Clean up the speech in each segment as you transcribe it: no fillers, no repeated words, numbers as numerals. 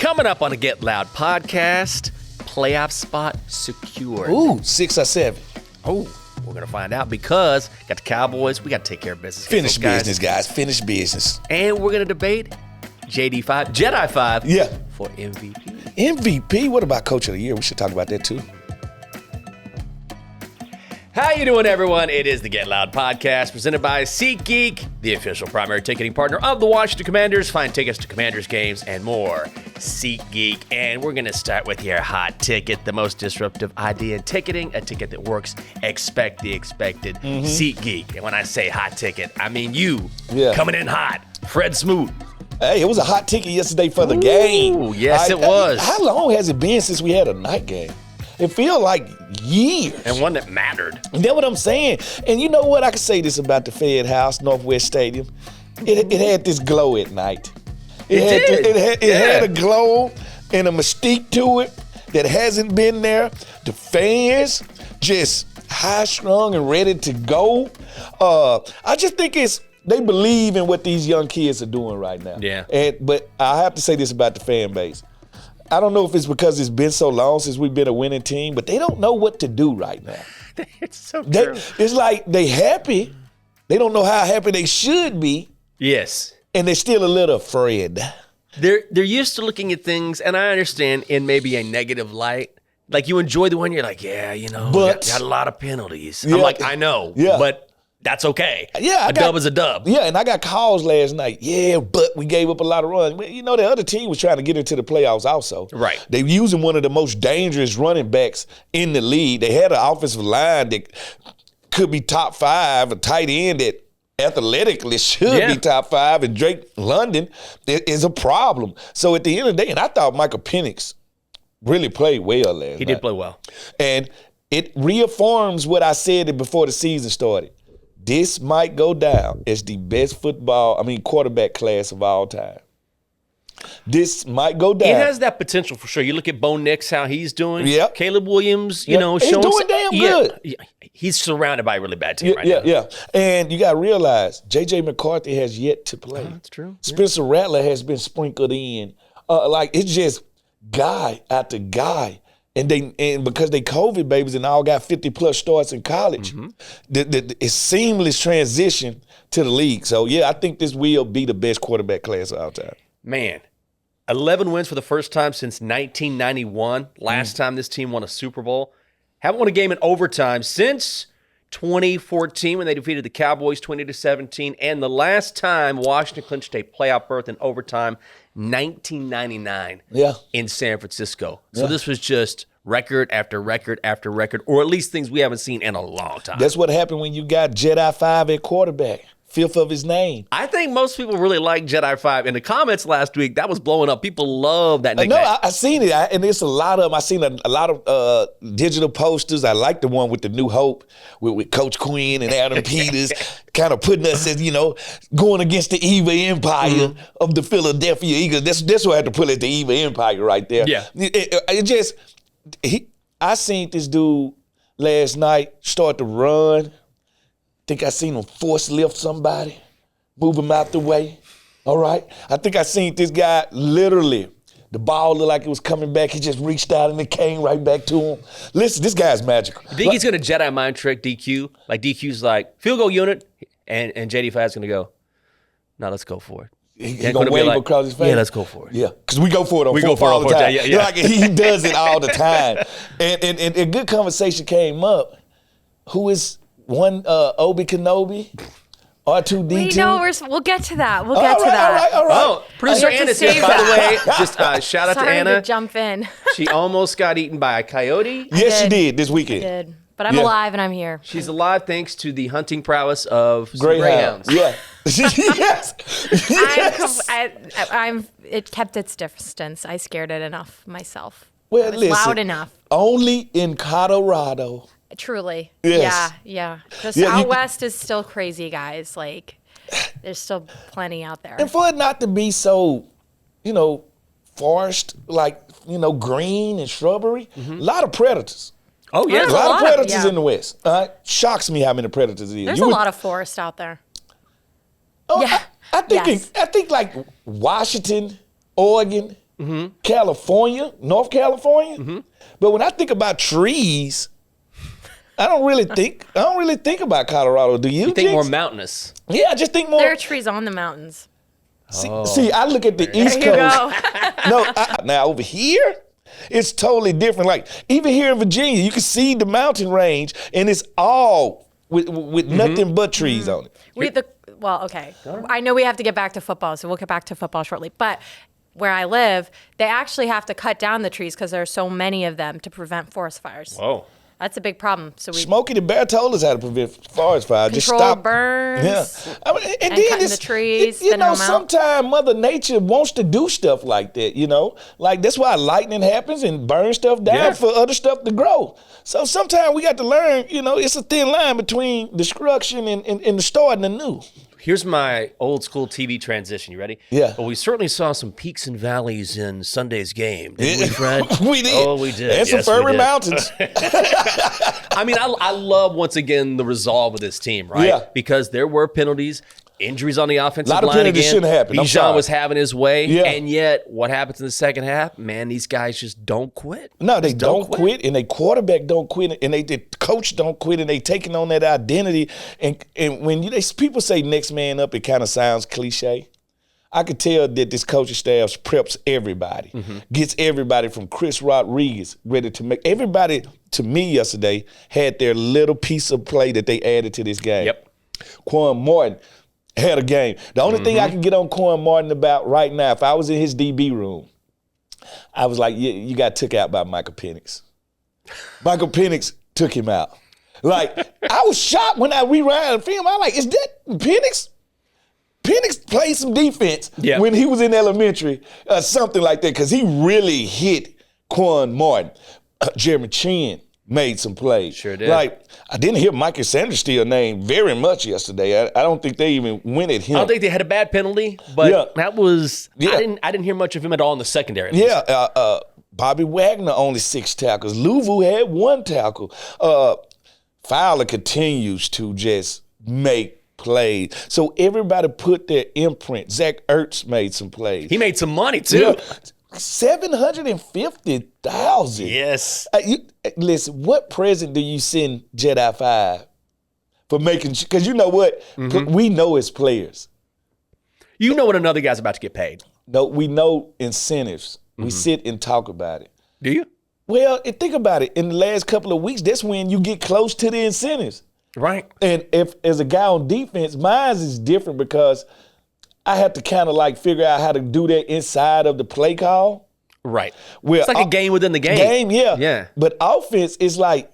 Coming up on a Get Loud podcast, playoff spot secure. Ooh, 6 or 7. Oh, we're going to find out because got the Cowboys. We got to take care of business. Finish business, guys. Finish business. And we're going to debate Jedi 5 for MVP. MVP? What about Coach of the Year? We should talk about that too. How you doing, everyone? It is the Get Loud podcast presented by SeatGeek, the official primary ticketing partner of the Washington Commanders. Find tickets to Commanders games and more. SeatGeek, and we're going to start with your hot ticket, the most disruptive idea in ticketing, a ticket that works. Expect the expected. SeatGeek, and when I say hot ticket, I mean you coming in hot. Fred Smoot. Hey, it was a hot ticket yesterday for the game. Yes, it was. How long has it been since we had a night game? It feels like years. And one that mattered. That's what I'm saying. And you know what? I can say this about the Fed House, Northwest Stadium. It had this glow at night. It had a glow and a mystique to it that hasn't been there. The fans just high-strung and ready to go. I just think they believe in what these young kids are doing right now. Yeah. But I have to say this about the fan base. I don't know if it's because it's been so long since we've been a winning team, but they don't know what to do right now. It's so true. It's like they happy. They don't know how happy they should be. Yes. And they're still a little afraid. They're used to looking at things, and I understand, in maybe a negative light. Like, you enjoy the one, you're like, yeah, you know, but, got a lot of penalties. Yeah, I'm like, I know, but that's okay. Yeah, dub is a dub. Yeah, and I got calls last night. Yeah, but we gave up a lot of runs. Well, you know, the other team was trying to get into the playoffs also. Right. They were using one of the most dangerous running backs in the league. They had an offensive line that could be top 5, a tight end that athletically should be top 5, and Drake London is a problem. So at the end of the day, and I thought Michael Penix really played well last night. He did play well. And it reaffirms what I said before the season started. This might go down as the best quarterback class of all time. This might go down. It has that potential for sure. You look at Bo Nix, how he's doing. Yeah. Caleb Williams, he's showing doing damn good. Yeah, he's surrounded by a really bad team right now. Yeah. And you got to realize, J.J. McCarthy has yet to play. That's true. Spencer Rattler has been sprinkled in. It's just guy after guy. And because they COVID babies and all got 50+ starts in college, it's seamless transition to the league. So, I think this will be the best quarterback class of all time. Man, 11 wins for the first time since 1991. Last time this team won a Super Bowl. Haven't won a game in overtime since 2014 when they defeated the Cowboys 20-17. And the last time Washington clinched a playoff berth in overtime, 1999 in San Francisco. So this was just record after record after record, or at least things we haven't seen in a long time. That's what happened when you got Jedi 5 at quarterback. 5th of his name. I think most people really like Jedi 5. In the comments last week, that was blowing up. People love that nickname. No, I seen it, and it's a lot of them. I seen a lot of digital posters. I like the one with the New Hope with Coach Quinn and Adam Peters, kind of putting us as, going against the evil empire of the Philadelphia Eagles. That's what I had to put it, the evil empire right there. Yeah. I seen this dude last night start to run. Think I seen him force lift somebody, move him out the way. All right. I think I seen this guy literally, the ball looked like it was coming back. He just reached out and it came right back to him. Listen, this guy's magical. You think he's going to Jedi mind trick DQ? Like DQ's like, field goal unit, and JD5's going to go, no, let's go for it. He's going to wave across his face? Yeah, let's go for it. Yeah, because we go for it on fourth all the time. Yeah. Like, he does it all the time. And a good conversation came up. Who is one Obi Kenobi? R2-D2? We'll get to that. We'll get to that. All right. Oh, producer Anna's here, by the way. Just shout out to Anna. Sorry to jump in. She almost got eaten by a coyote. Yes, she did this weekend. I did. But I'm alive and I'm here. She's alive thanks to the hunting prowess of greyhounds. Yeah. Yes. It kept its distance. I scared it enough myself. Well, it was listen, loud enough. Only in Colorado. Truly. Yes. Yeah. Just out west is still crazy, guys. Like, there's still plenty out there. And for it not to be so, forest, green and shrubbery, a lot of predators. Oh, yeah. There's a lot of predators yeah. in the West. Shocks me how many predators there is. There's a lot of forest out there. Oh, Yeah. I think like Washington, Oregon, California, North California. But when I think about trees, I don't really think about Colorado. Do you? You think Jinx? more mountainous? Yeah, I just think more. There are trees on the mountains. See, I look at the East There you Coast. go. Now over here, it's totally different. Like even here in Virginia, you can see the mountain range, and it's all with nothing but trees on it. Okay. I know we have to get back to football, so we'll get back to football shortly. But where I live, they actually have to cut down the trees because there are so many of them to prevent forest fires. Whoa. That's a big problem. So we Smokey the Bear told us how to prevent forest fire. Just control stop burns. Yeah, and then cutting the trees, You thinning know, them out. sometimes Mother Nature wants to do stuff like that. You know, like that's why lightning happens and burn stuff down for other stuff to grow. So sometimes we got to learn. You know, it's a thin line between destruction and the starting anew. Here's my old school TV transition. You ready? Yeah. Well, we certainly saw some peaks and valleys in Sunday's game, didn't we, Fred? We did. Oh, we did. And Yes, some we furry did. mountains. I mean, I love, once again, the resolve of this team, right? Yeah. Because there were penalties, injuries on the offensive Lot of line penalties again. shouldn't happen. I'm Bijan sorry. was having his way. Yeah. And yet, what happens in the second half? Man, these guys just don't quit. No, they Just don't quit, and they quarterback don't quit, and the coach don't quit, and they taking on that identity. And when people say next man up, it kind of sounds cliche. I could tell that this coaching staff preps everybody, gets everybody from Chris Rodriguez ready to make. Everybody, to me yesterday, had their little piece of play that they added to this game. Yep. Quan Martin had a game. The only thing I can get on Quan Martin about right now, if I was in his DB room, I was like, you got took out by Michael Penix. Michael Penix took him out. Like, I was shocked when I rewound the film. I was like, is that Penix? Penix played some defense when he was in elementary, something like that, because he really hit Quan Martin. Jeremy Chin made some plays. Sure did. Like, I didn't hear Michael Sanders steal name very much yesterday. I don't think they even went at him. I don't think they had a bad penalty, but that was I didn't hear much of him at all in the secondary. Bobby Wagner only 6 tackles. Louvu had 1 tackle. Fowler continues to just make plays. So everybody put their imprint. Zach Ertz made some plays. He made some money too. $750,000. Yes. Listen, what present do you send Jedi 5 for making? Because you know what? We know as players. You know when another guy's about to get paid. No, we know incentives. We sit and talk about it. Do you? Well, and think about it. In the last couple of weeks, that's when you get close to the incentives. Right. And if as a guy on defense, mine is different because I have to kind of like figure out how to do that inside of the play call. Right. Where It's like a game within the game. Yeah. But offense is like,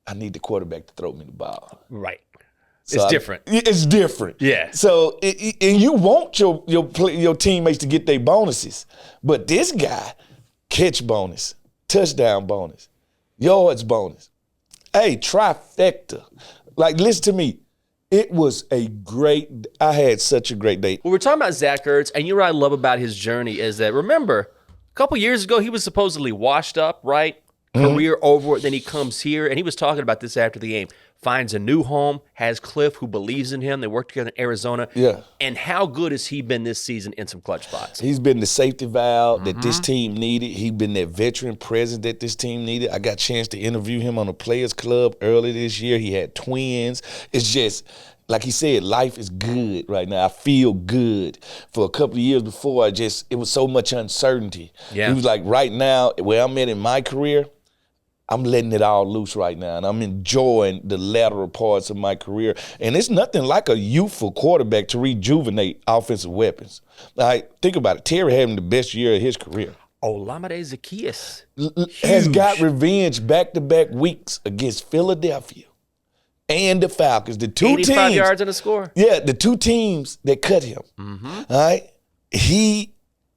I need the quarterback to throw me the ball. Right. So It's different. It's different. Yeah. So and you want your teammates to get their bonuses, but this guy, catch bonus, touchdown bonus, yards bonus, hey, trifecta. Like, listen to me. It was I had such a great day. Well, we're talking about Zach Ertz, and what I love about his journey is that, remember, a couple years ago, he was supposedly washed up, right? Career over, then he comes here, and he was talking about this after the game. Finds a new home, has Cliff, who believes in him. They work together in Arizona. Yeah. And how good has he been this season in some clutch spots? He's been the safety valve that this team needed. He's been that veteran presence that this team needed. I got a chance to interview him on a Players Club early this year. He had twins. It's just, like he said, life is good right now. I feel good. For a couple of years before, it was so much uncertainty. Yeah. He was like, right now, where I'm at in my career, I'm letting it all loose right now, and I'm enjoying the lateral parts of my career. And it's nothing like a youthful quarterback to rejuvenate offensive weapons. Think about it. Terry having the best year of his career. Olamide Zaccheaus. Has got revenge back-to-back weeks against Philadelphia and the Falcons. The two 85 teams, yards and a score. Yeah, the two teams that cut him. All right?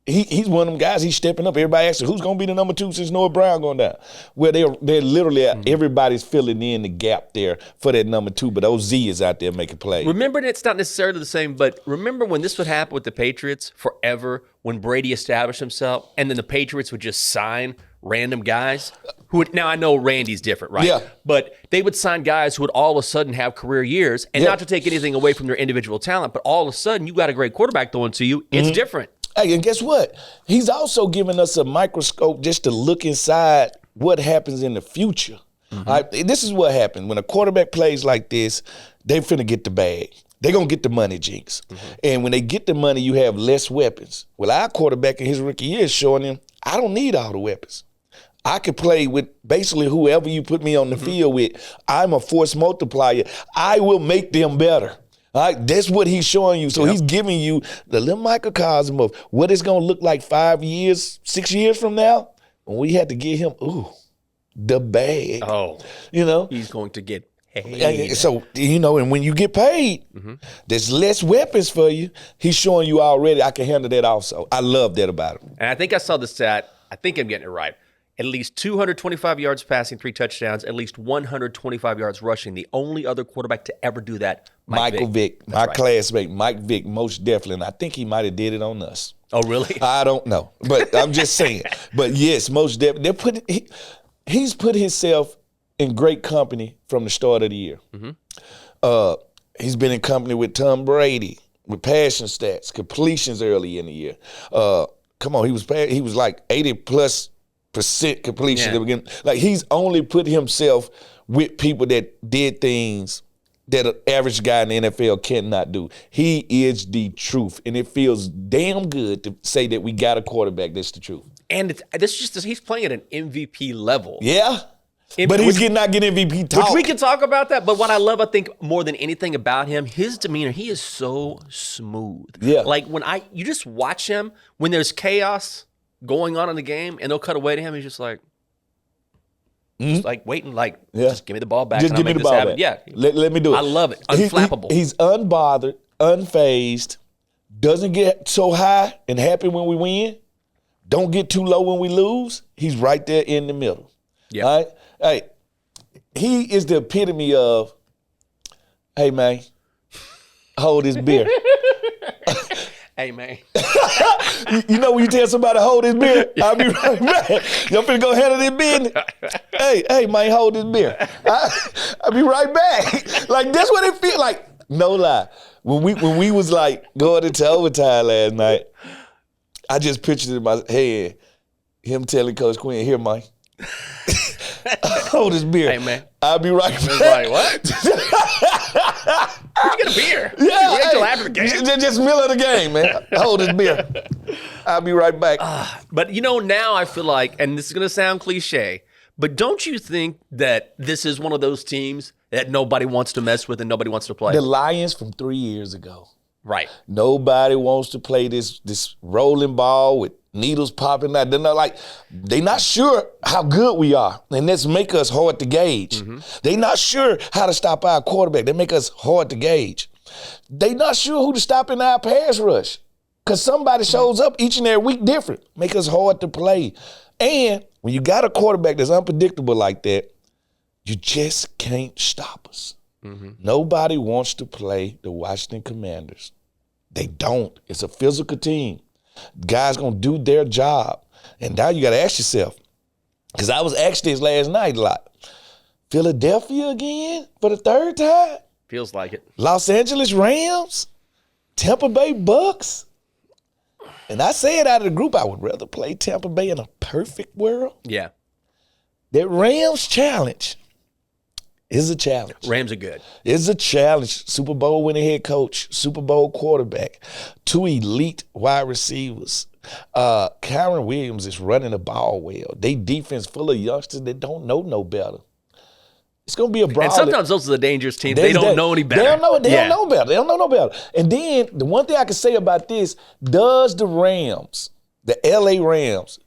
He's one of them guys. He's stepping up. Everybody asks, who's going to be the number 2 since Noah Brown going down? Well, they're literally everybody's filling in the gap there for that number 2. But OZ is out there making plays. Remember, it's not necessarily the same, but remember when this would happen with the Patriots forever, when Brady established himself, and then the Patriots would just sign random guys who would, now I know Randy's different, right? Yeah. But they would sign guys who would all of a sudden have career years, and not to take anything away from their individual talent, but all of a sudden you got a great quarterback throwing to you. It's different. Hey, and guess what? He's also giving us a microscope just to look inside what happens in the future. All right? This is what happens. When a quarterback plays like this, they finna get the bag. They're going to get the money, Jenks. And when they get the money, you have less weapons. Well, our quarterback in his rookie year is showing him, I don't need all the weapons. I could play with basically whoever you put me on the field with. I'm a force multiplier. I will make them better. All right, that's what he's showing you. So he's giving you the little microcosm of what it's going to look like 5 years, 6 years from now. When we had to get him, the bag. Oh, he's going to get paid. So, and when you get paid, there's less weapons for you. He's showing you already, I can handle that also. I love that about him. And I think I saw the stat. I think I'm getting it right. At least 225 yards passing, 3 touchdowns, at least 125 yards rushing. The only other quarterback to ever do that, Michael Vick. My classmate, Mike Vick, most definitely. And I think he might have did it on us. Oh, really? I don't know. But I'm just saying. But yes, most definitely. He's put himself in great company from the start of the year. He's been in company with Tom Brady, with passing stats, completions early in the year. Come on, he was like 80+% completion at the beginning. Like, he's only put himself with people that did things that an average guy in the NFL cannot do. He is the truth, and it feels damn good to say that we got a quarterback that's the truth. And he's playing at an MVP level. Yeah. But he's not getting MVP talk. Which we can talk about that. But what I love, I think, more than anything about him, his demeanor, he is so smooth. Yeah. Like, you just watch him, when there's chaos going on in the game, and they'll cut away to him, he's just like, waiting, just give me the ball back. Just give me the ball back. Yeah. Let me do it. I love it. Unflappable. He's unbothered, unfazed, doesn't get so high and happy when we win, don't get too low when we lose. He's right there in the middle. Yeah. All right? Hey, he is the epitome of, hey, man, hold this beer. Hey, man. You know when you tell somebody to hold this beer, I'll be right back. Y'all finna go handle this business. Hey, man, hold this beer. I'll be right back. Like, that's what it feel like. No lie. When we was like going into overtime last night, I just pictured in my head him telling Coach Quinn, here, man. Hold this beer. Hey, man. I'll be right back. Like, what? Where'd you get a beer? Yeah. Wait till after the game. Just middle of the game, man. Hold this beer. I'll be right back. But, now I feel like, and this is going to sound cliche, but don't you think that this is one of those teams that nobody wants to mess with and nobody wants to play? The Lions from 3 years ago. Right. Nobody wants to play this rolling ball with needles popping out. They're not sure how good we are, and that's make us hard to gauge. They're not sure how to stop our quarterback. They make us hard to gauge. They're not sure who to stop in our pass rush because somebody shows up each and every week different. Make us hard to play. And when you got a quarterback that's unpredictable like that, you just can't stop us. Nobody wants to play the Washington Commanders. They don't. It's a physical team. Guys gonna do their job. And now you gotta ask yourself, because I was asked this last night a lot. Philadelphia again for the third time? Feels like it. Los Angeles Rams? Tampa Bay Bucks? And I said out of the group, I would rather play Tampa Bay in a perfect world. Yeah. That Rams challenge is a challenge. Rams are good. It's a challenge. Super Bowl winning head coach, Super Bowl quarterback, 2 elite wide receivers. Kyron Williams is running the ball well. They defense full of youngsters that don't know no better. It's going to be a brawl. And sometimes those are the dangerous teams. They don't know any better. They don't know better. They don't know no better. And then the one thing I can say about this, does the Rams, the LA Rams,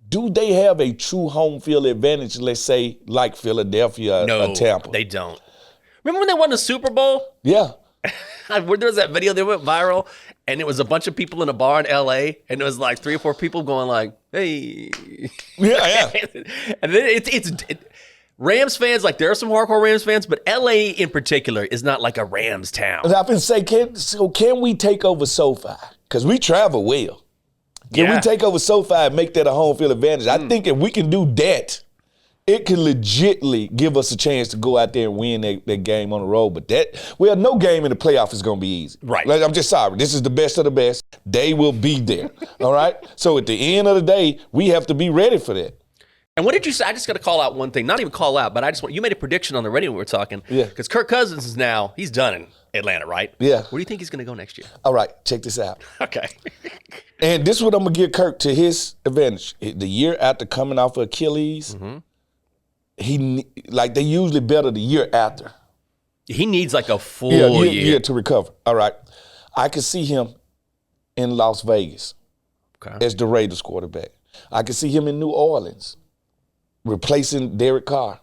do they have a true home field advantage, let's say, like Philadelphia or Tampa? No, they don't. Remember when they won the Super Bowl? Yeah. There was that video that went viral, and it was a bunch of people in a bar in L.A., and it was like 3 or 4 people going like, hey. Yeah. And then Rams fans, like there are some hardcore Rams fans, but L.A. in particular is not like a Rams town. I've been saying, can we take over SoFi? Because we travel well. Can we take over SoFi and make that a home field advantage? I think if we can do that, it can legitly give us a chance to go out there and win that game on the road. But no game in the playoff is going to be easy. Right. Like, I'm just sorry. This is the best of the best. They will be there. All right? So at the end of the day, we have to be ready for that. And what did you say? I just got to call out one thing. Not even call out, but you made a prediction on the radio when we were talking. Yeah. Because Kirk Cousins is now, he's done in Atlanta, right? Yeah. Where do you think he's going to go next year? All right, check this out. Okay. And this is what I'm going to give Kirk to his advantage. The year after coming off of Achilles, they usually better the year after. He needs like a full year to recover. All right. I could see him in Las Vegas as the Raiders quarterback. I could see him in New Orleans replacing Derek Carr.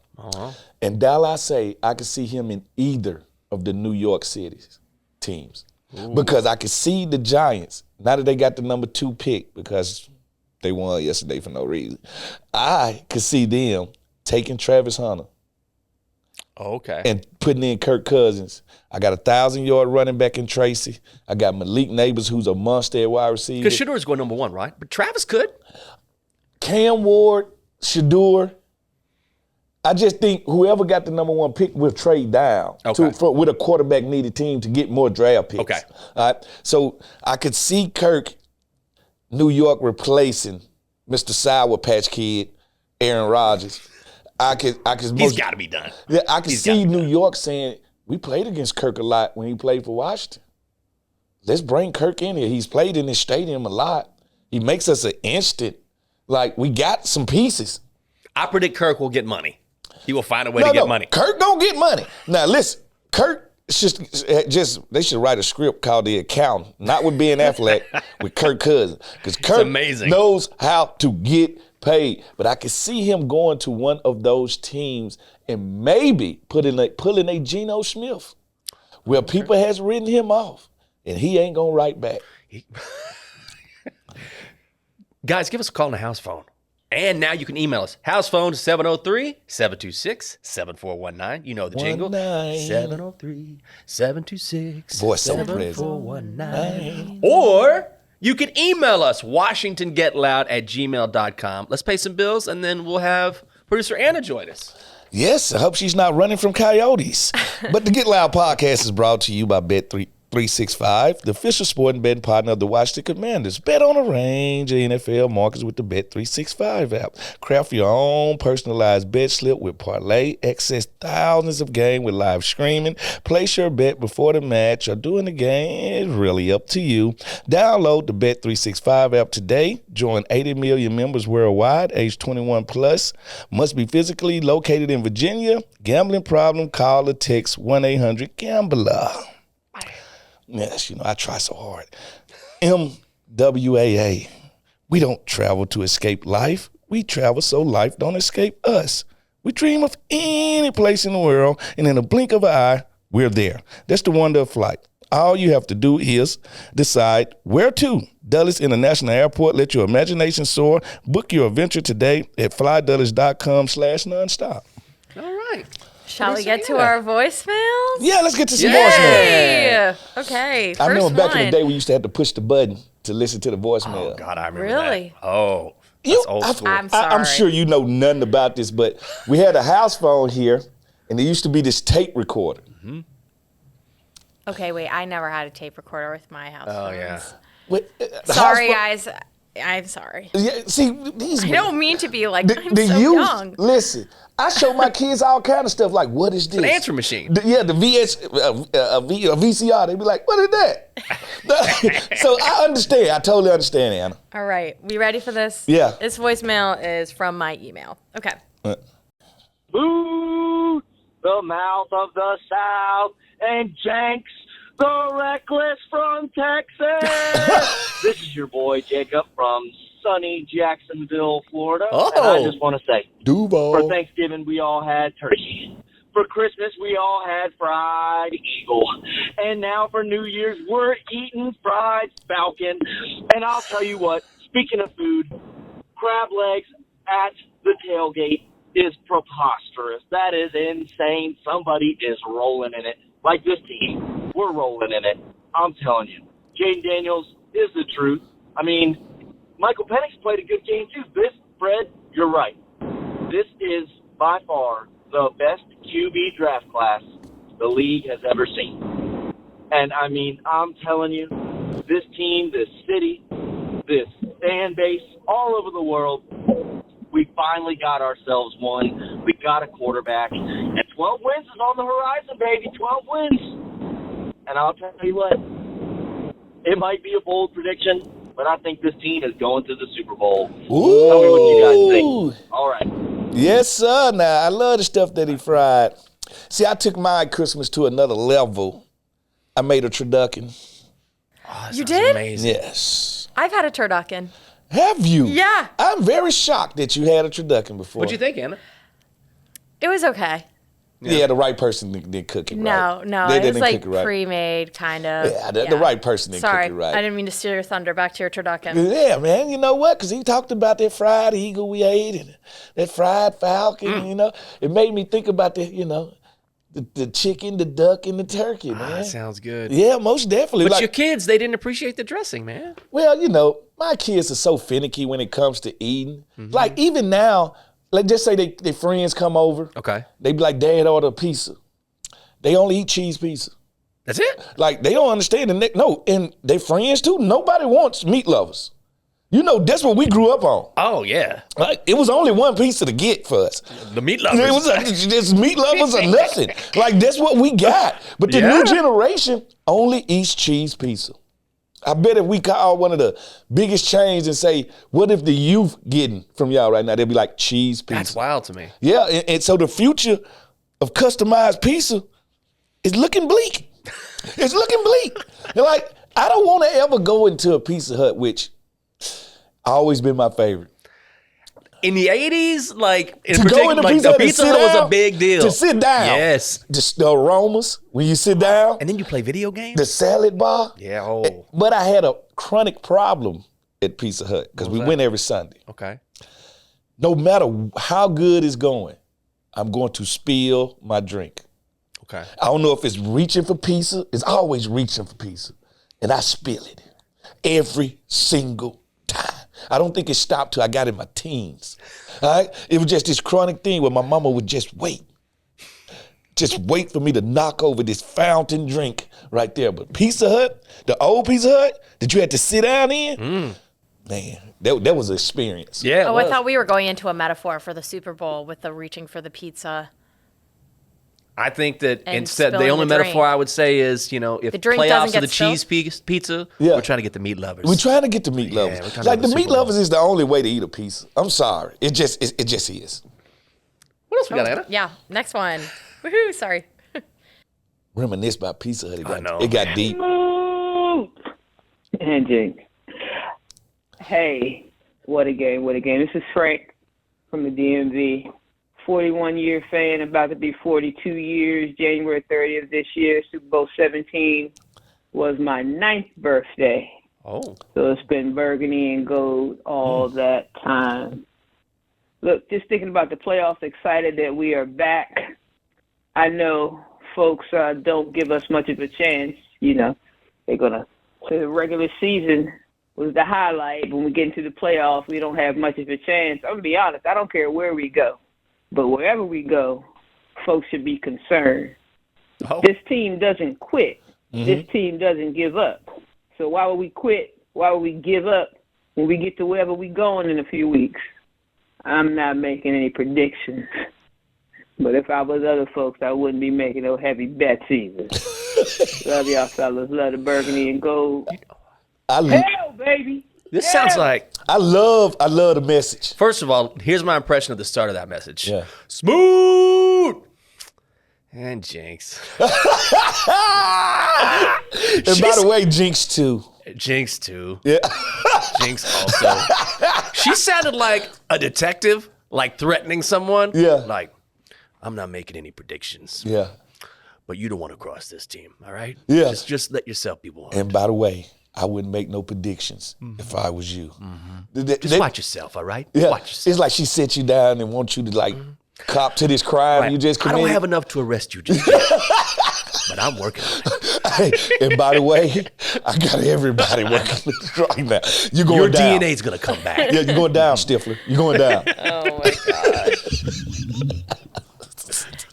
And Dallas, I could see him in either of the New York City's teams. Ooh. Because I could see the Giants, now that they got the number 2 pick because they won yesterday for no reason, I could see them taking Travis Hunter. Okay. And putting in Kirk Cousins. I got a 1,000-yard running back in Tracy. I got Malik Neighbors, who's a monster at wide receiver. Because Shador's going number 1, right? But Travis could. Cam Ward, Shador. I just think whoever got the number 1 pick will trade down with a quarterback-needed team to get more draft picks. Okay. All right? So I could see Kirk, New York, replacing Mr. Sour Patch Kid, Aaron Rodgers. He's got to be done. Yeah, I can see New York saying, we played against Kirk a lot when he played for Washington. Let's bring Kirk in here. He's played in this stadium a lot. He makes us an instant. Like, we got some pieces. I predict Kirk will get money. He will find a way to get money. Kirk don't get money. Now, listen, Kirk they should write a script called The Accountant, not with Ben Affleck, with Kirk Cousins. Because Kirk knows how to get paid. But I could see him going to one of those teams and maybe pulling a Geno Smith where people has written him off and he ain't going to write back. Guys, give us a call on the house phone. And now you can email us. House phone 703-726-7419. You know the jingle. 703-726-7419. Or you can email us, WashingtonGetLoud@gmail.com. Let's pay some bills, and then we'll have producer Anna join us. Yes, I hope she's not running from coyotes. But the Get Loud podcast is brought to you by Bet365, the official sporting betting partner of the Washington Commanders. Bet on a range of NFL markets with the Bet365 app. Craft your own personalized bet slip with parlay. Access thousands of games with live streaming. Place your bet before the match or during the game. It's really up to you. Download the Bet365 app today. Join 80 million members worldwide, age 21 plus. Must be physically located in Virginia. Gambling problem? Call or text 1-800-GAMBLER. Yes, I try so hard. MWAA. We don't travel to escape life. We travel so life don't escape us. We dream of any place in the world, and in a blink of an eye, we're there. That's the wonder of flight. All you have to do is decide where to. Dulles International Airport. Let your imagination soar. Book your adventure today at flydulles.com/nonstop. All right. Shall we get to our voicemails? Yeah, let's get to some voicemails. Okay, I remember back in the day we used to have to push the button to listen to the voicemail. Oh, God, I remember Really? that. Oh, that's old school. I'm sorry. I'm sure you know nothing about this, but we had a house phone here, and there used to be this tape recorder. Mm-hmm. Okay, wait, I never had a tape recorder with my house phones. Yeah. Sorry, guys. I'm sorry. Yeah, see, I don't mean to be like, I'm so young. Listen, I show my kids all kind of stuff like, what is this? An answer machine. The VCR. They be like, what is that? So I understand. I totally understand, Anna. All right. We ready for this? Yeah. This voicemail is from my email. Okay. Smoot, the mouth of the South, and Jenks, the reckless from Texas. This is your boy Jacob from sunny Jacksonville, Florida. And I just want to say, Duval. For Thanksgiving, we all had turkey. For Christmas, we all had fried eagle. And now for New Year's, we're eating fried falcon. And I'll tell you what, speaking of food, crab legs at the tailgate is preposterous. That is insane. Somebody is rolling in it. Like this team, we're rolling in it. I'm telling you. Jaden Daniels is the truth. I mean, Michael Penix played a good game too. Fred, you're right. This is by far the best QB draft class the league has ever seen. And, I mean, I'm telling you, this team, this city, this fan base all over the world, we finally got ourselves one. We got a quarterback. And 12 wins is on the horizon, baby. 12 wins. And I'll tell you what, it might be a bold prediction, but I think this team is going to the Super Bowl. Ooh. Tell me what you guys think. All right. Yes, sir. Now, I love the stuff that he fried. See, I took my Christmas to another level. I made a turducken. Oh, You did? Amazing. Yes. I've had a turducken. Have you? Yeah. I'm very shocked that you had a turducken before. What'd you think, Anna? It was okay. Yeah, the right person didn't cook it right. No, They it was didn't like cook it right. pre-made, kind of. Yeah, the right person didn't Sorry, cook it right. I didn't mean to steal your thunder. Back to your turducken. Yeah, man. You know what? Because he talked about that fried eagle we ate and that fried falcon, you know. It made me think about the chicken, the duck, and the turkey, man. That sounds good. Yeah, most definitely. But your kids, they didn't appreciate the dressing, man. Well, my kids are so finicky when it comes to eating. Like, even now, like, just say their friends come over. Okay. They be like, Dad, order a pizza. They only eat cheese pizza. That's it? Like, they don't understand. And they friends, too. Nobody wants meat lovers. That's what we grew up on. Oh, yeah. Like, it was only one pizza to get for us. The meat lovers. It was just meat lovers or nothing. Like, that's what we got. But the new generation only eats cheese pizza. I bet if we call one of the biggest chains and say, what if the youth getting from y'all right now? They'll be like, cheese pizza. That's wild to me. Yeah, and so the future of customized pizza is looking bleak. It's looking bleak. And like, I don't want to ever go into a Pizza Hut, which always been my favorite. In the 80s, like, in To go particular, into like, Pizza the Hut and Pizza sit Hut was down, a big deal. To sit down. Yes. Just the aromas when you sit down. And then you play video games? The salad bar. Yeah, oh. But I had a chronic problem at Pizza Hut because we went every Sunday. Okay. No matter how good it's going, I'm going to spill my drink. Okay. I don't know if it's reaching for pizza. It's always reaching for pizza. And I spill it every single time. I don't think it stopped till I got in my teens. All right? It was just this chronic thing where my mama would just wait. Just wait for me to knock over this fountain drink right there. But Pizza Hut, the old Pizza Hut that you had to sit down in, man, that was an experience. Yeah. Oh, I thought we were going into a metaphor for the Super Bowl with the reaching for the pizza. I think that And instead, the spilling only the drink. metaphor I would say is, if The drink playoffs doesn't are get the cheese pizza, Yeah. we're trying to get the meat lovers. We're trying to get the meat we're lovers. trying to Like, have the the meat Super Bowl. lovers is the only way to eat a pizza. I'm sorry. It just is. What else we got, Anna? Yeah, next one. Woohoo, sorry. Reminisce about Pizza Hut. I know. It got deep. Smoot and Jenks. Hey, what a game, what a game. This is Frank from the DMV. 41-year fan, about to be 42 years, January 30th this year. Super Bowl 17 was my 9th birthday. Oh. So it's been burgundy and gold all that time. Look, just thinking about the playoffs, excited that we are back. I know folks don't give us much of a chance. They're going to say the regular season was the highlight. When we get into the playoffs, we don't have much of a chance. I'm going to be honest, I don't care where we go. But wherever we go, folks should be concerned. Oh. This team doesn't quit. This team doesn't give up. So why would we quit? Why would we give up when we get to wherever we're going in a few weeks? I'm not making any predictions. But if I was other folks, I wouldn't be making no heavy bets either. Love y'all fellas. Love the burgundy and gold. Hell, baby. This sounds like, I love the message. first of all, here's my impression of the start of that message. Yeah. Smoot and Jenks. And by the way, Jenks too. Jenks too. Yeah. Jenks also. She sounded like a detective, like threatening someone. Yeah. Like, I'm not making any predictions, Yeah. but you don't want to cross this team, all right? Yeah. Just let yourself be warned. And by the way, I wouldn't make no predictions if I was you. Just watch yourself, all right? Yeah. Watch yourself. It's like she sits you down and wants you to cop to this crime you just I committed. don't have enough to arrest you just yet, but I'm working on it. Hey, and by the way, I got everybody working right now. You're going Your down. DNA's going to come back. Yeah, you're going down, Stifler. You're going down. Oh my gosh.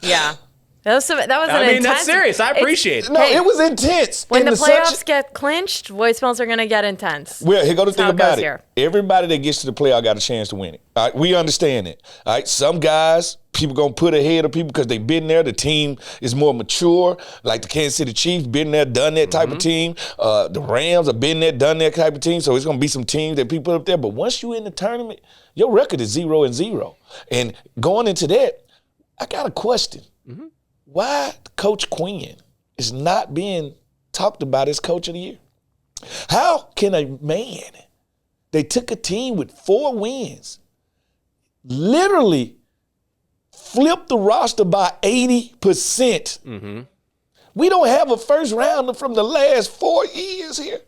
Yeah. That was an intense. That's serious. I appreciate it. No, it was intense. When And the playoffs get clinched, voicemails are going to get intense. Well, here go the thing how it about goes it. here. Everybody that gets to the playoff got a chance to win it. All right, we understand it. All right, some guys, people gonna put ahead of people because they've been there. The team is more mature, like the Kansas City Chiefs, been there, done that type of team. The Rams have been there, done that type of team. So it's gonna be some teams that people put up there. But once you in the tournament, your record is 0-0. And going into that, I got a question. Why Coach Quinn is not being talked about as Coach of the Year? How can a man, they took a team with 4 wins, literally flipped the roster by 80%. We don't have a first rounder from the last 4 years here.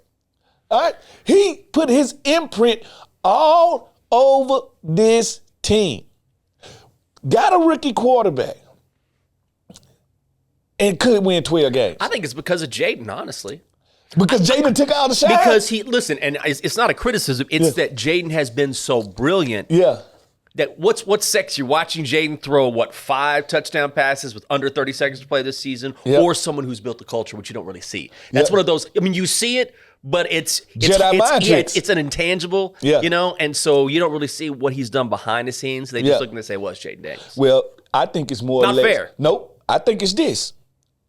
All right? He put his imprint all over this team. Got a rookie quarterback. And could win 12 games. I think it's because of Jaden, honestly. Because Jaden took all the shots. Because and it's not a criticism. It's that Jaden has been so brilliant. Yeah. That what's sexier, watching Jaden throw 5 touchdown passes with under 30 seconds to play this season, or someone who's built the culture, which you don't really see. That's one of those. I mean, you see it, but it's an intangible. Yeah. You know, and so you don't really see what he's done behind the scenes. They just looking to say, "Well, it's Jaden Daniels." Well, I think it's more Not or less. fair. Nope. I think it's this.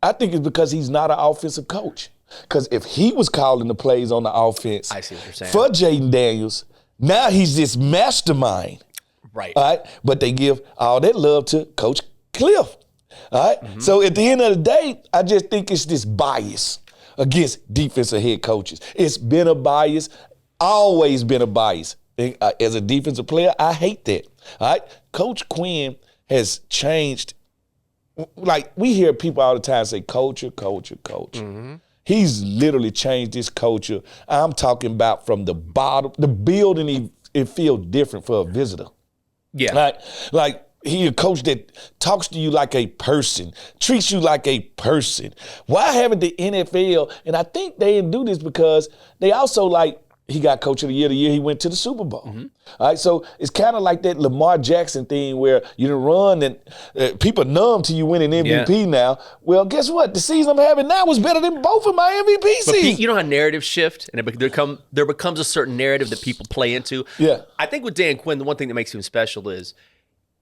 I think it's because he's not an offensive coach. Because if he was calling the plays on the offense I see what you're saying. for Jaden Daniels, now he's this mastermind. Right. All right. But they give all that love to Coach Cliff. All right. So at the end of the day, I just think it's this bias against defensive head coaches. It's been a bias, always been a bias. And, as a defensive player, I hate that. All right. Coach Quinn has changed. Like, we hear people all the time say, culture. He's literally changed his culture. I'm talking about from the bottom. The building, it feels different for a visitor. Yeah. Like he a coach that talks to you like a person, treats you like a person. Why haven't the NFL, and I think they didn't do this because they also he got Coach of the Year the year he went to the Super Bowl. All right, so it's kind of like that Lamar Jackson thing where you done run and people numb to you winning MVP now. Well, guess what? The season I'm having now was better than both of my MVP But seasons. you know how narratives shift, and there becomes a certain narrative that people play into. Yeah. I think with Dan Quinn, the one thing that makes him special is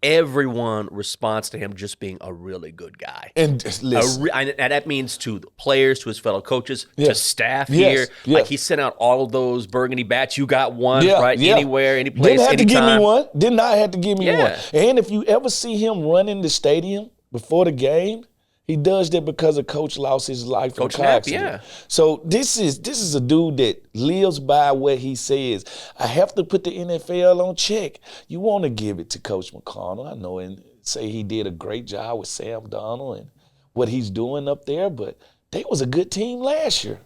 everyone responds to him just being a really good guy. And listen, And that means to the players, to his fellow coaches, Yeah. to staff Yes, here. yeah. Like he sent out all of those burgundy bats. You got one, Yeah, right? yeah. Anywhere, any place, Didn't have to give anytime. me one. Did not have to give me Yeah. one. And if you ever see him run in the stadium before the game, he does that because a coach lost his life in a Coach car Knapp, accident. yeah. So this is a dude that lives by what he says. I have to put the NFL on check. You want to give it to Coach McConnell, I know, and say he did a great job with Sam Darnold and what he's doing up there, but they was a good team last year.